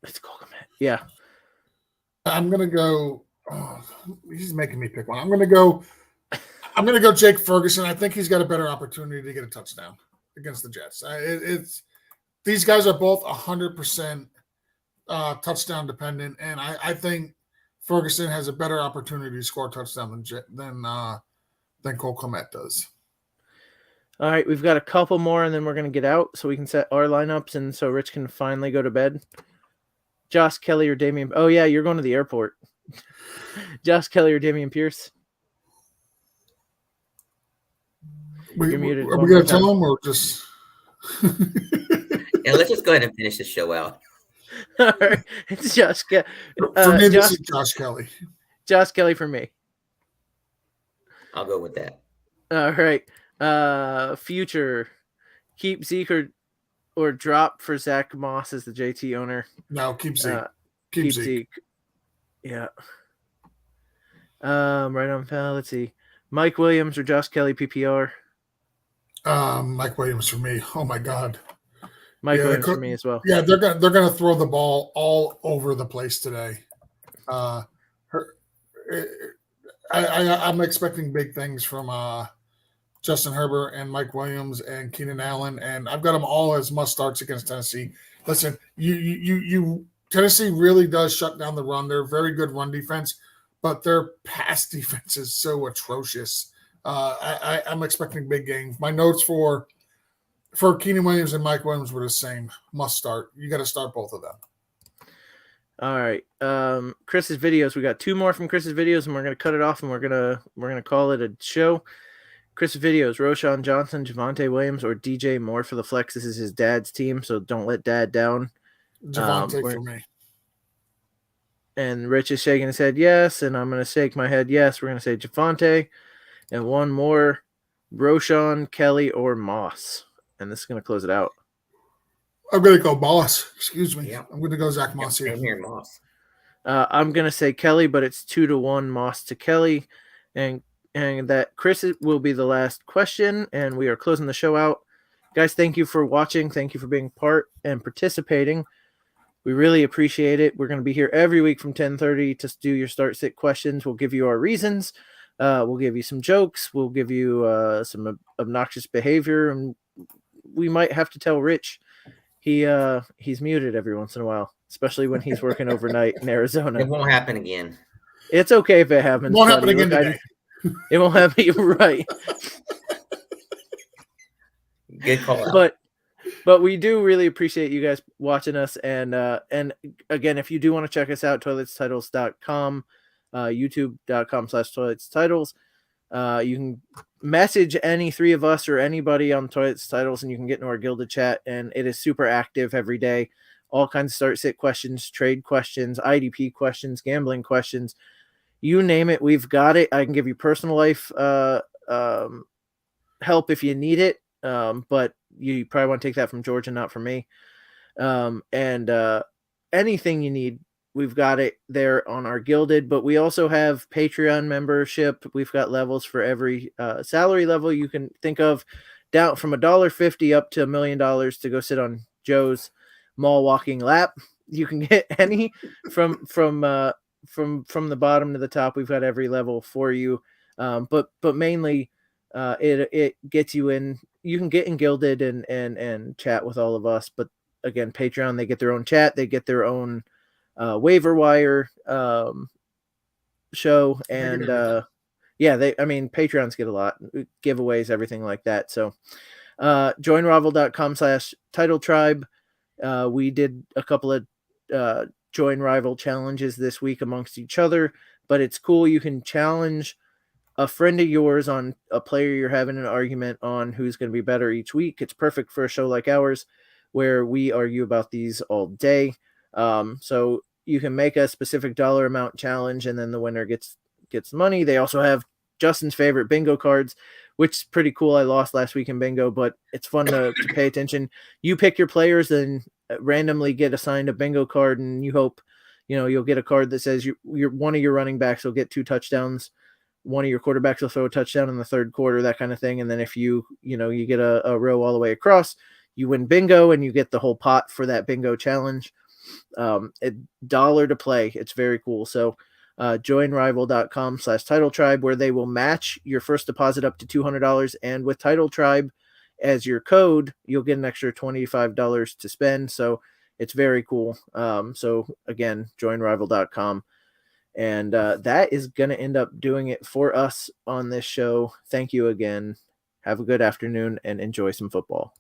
It's Cole Kmet. Yeah. I'm gonna go. Oh, he's making me pick one. I'm gonna go Jake Ferguson. I think he's got a better opportunity to get a touchdown against the Jets. It's these guys are both 100% touchdown dependent, and I think Ferguson has a better opportunity to score a touchdown than Cole Kmet does. All right, we've got a couple more, and then we're going to get out so we can set our lineups, and so Rich can finally go to bed. Josh Kelly or Damian... Oh, yeah, you're going to the airport. Josh Kelly or Damian Pierce? You're muted. Are we going to tell him or just... Yeah, let's just go ahead and finish the show out. All right, it's Josh Kelly. For me, this is Josh Kelly. Josh Kelly for me. I'll go with that. All right. Future, keep Zeke or drop for Zach Moss as the JT owner. No, keep Zeke. Keep Zeke. Yeah. Right on foul. Let's see. Mike Williams or Josh Kelly PPR. Mike Williams for me. Oh my God. Mike Williams for me as well. Yeah, they're gonna throw the ball all over the place today. I'm expecting big things from Justin Herbert and Mike Williams and Keenan Allen, and I've got them all as must starts against Tennessee. Listen, you Tennessee really does shut down the run. They're a very good run defense, but their pass defense is so atrocious. I'm expecting big games. My notes for Keenan Williams and Mike Williams were the same. Must start. You got to start both of them. All right. Chris's videos. We got 2 more from Chris's videos, and we're gonna cut it off, and we're gonna call it a show. Chris's videos: Roshan Johnson, Javonte Williams, or DJ Moore for the flex. This is his dad's team, so don't let dad down. Javonte for me. And Rich is shaking his head yes, and I'm gonna shake my head yes. We're gonna say Javonte, and one more: Roshan, Kelly, or Moss. And this is going to close it out. I'm going to go Moss. Excuse me. Yeah. I'm going to go Zach Moss here. Same here, Moss. I'm going to say Kelly, but it's 2-1 Moss to Kelly. And that Chris will be the last question. And we are closing the show out. Guys, thank you for watching. Thank you for being part and participating. We really appreciate it. We're going to be here every week from 10:30 to do your start sit questions. We'll give you our reasons. We'll give you some jokes. We'll give you some obnoxious behavior, and we might have to tell Rich, He's muted every once in a while, especially when he's working overnight in Arizona. It won't happen again. It's okay if it happens. Won't happen buddy. again today. It won't happen. You're right. Good call out. But we do really appreciate you guys watching us. And again, if you do want to check us out, toiletstitles.com, youtube.com/toiletstitles. You can message any three of us or anybody on Toilets Titles, and you can get into our Gilded chat. And it is super active every day. All kinds of start-sit questions, trade questions, IDP questions, gambling questions. You name it, we've got it. I can give you personal life help if you need it. But you probably want to take that from George and not from me. And anything you need, we've got it there on our Gilded. But we also have Patreon membership. We've got levels for every salary level you can think of, down from $1.50 up to $1 million to go sit on Joe's mall walking lap. You can get any from the bottom to the top. We've got every level for you. But mainly it gets you in. You can get in Gilded and chat with all of us. But again, Patreon, they get their own chat. They get their own waiver wire show. And Patreons get a lot, giveaways, everything like that. So joinrival.com/title tribe. We did a couple of join rival challenges this week amongst each other, but it's cool. You can challenge a friend of yours on a player you're having an argument on who's going to be better each week. It's perfect for a show like ours where we argue about these all day. So you can make a specific dollar amount challenge, and then the winner gets money. They also have Justin's favorite bingo cards, which is pretty cool. I lost last week in bingo, but it's fun to pay attention. You pick your players and randomly get assigned a bingo card, and you hope, you'll get a card that says one of your running backs will get 2 touchdowns. One of your quarterbacks will throw a touchdown in the third quarter, that kind of thing. And then if you get a row all the way across, you win bingo and you get the whole pot for that bingo challenge. $1 to play. It's very cool. So joinrival.com/title tribe, where they will match your first deposit up to $200. And with Title Tribe as your code, you'll get an extra $25 to spend. So it's very cool. So again, joinrival.com. And that is going to end up doing it for us on this show. Thank you again. Have a good afternoon and enjoy some football.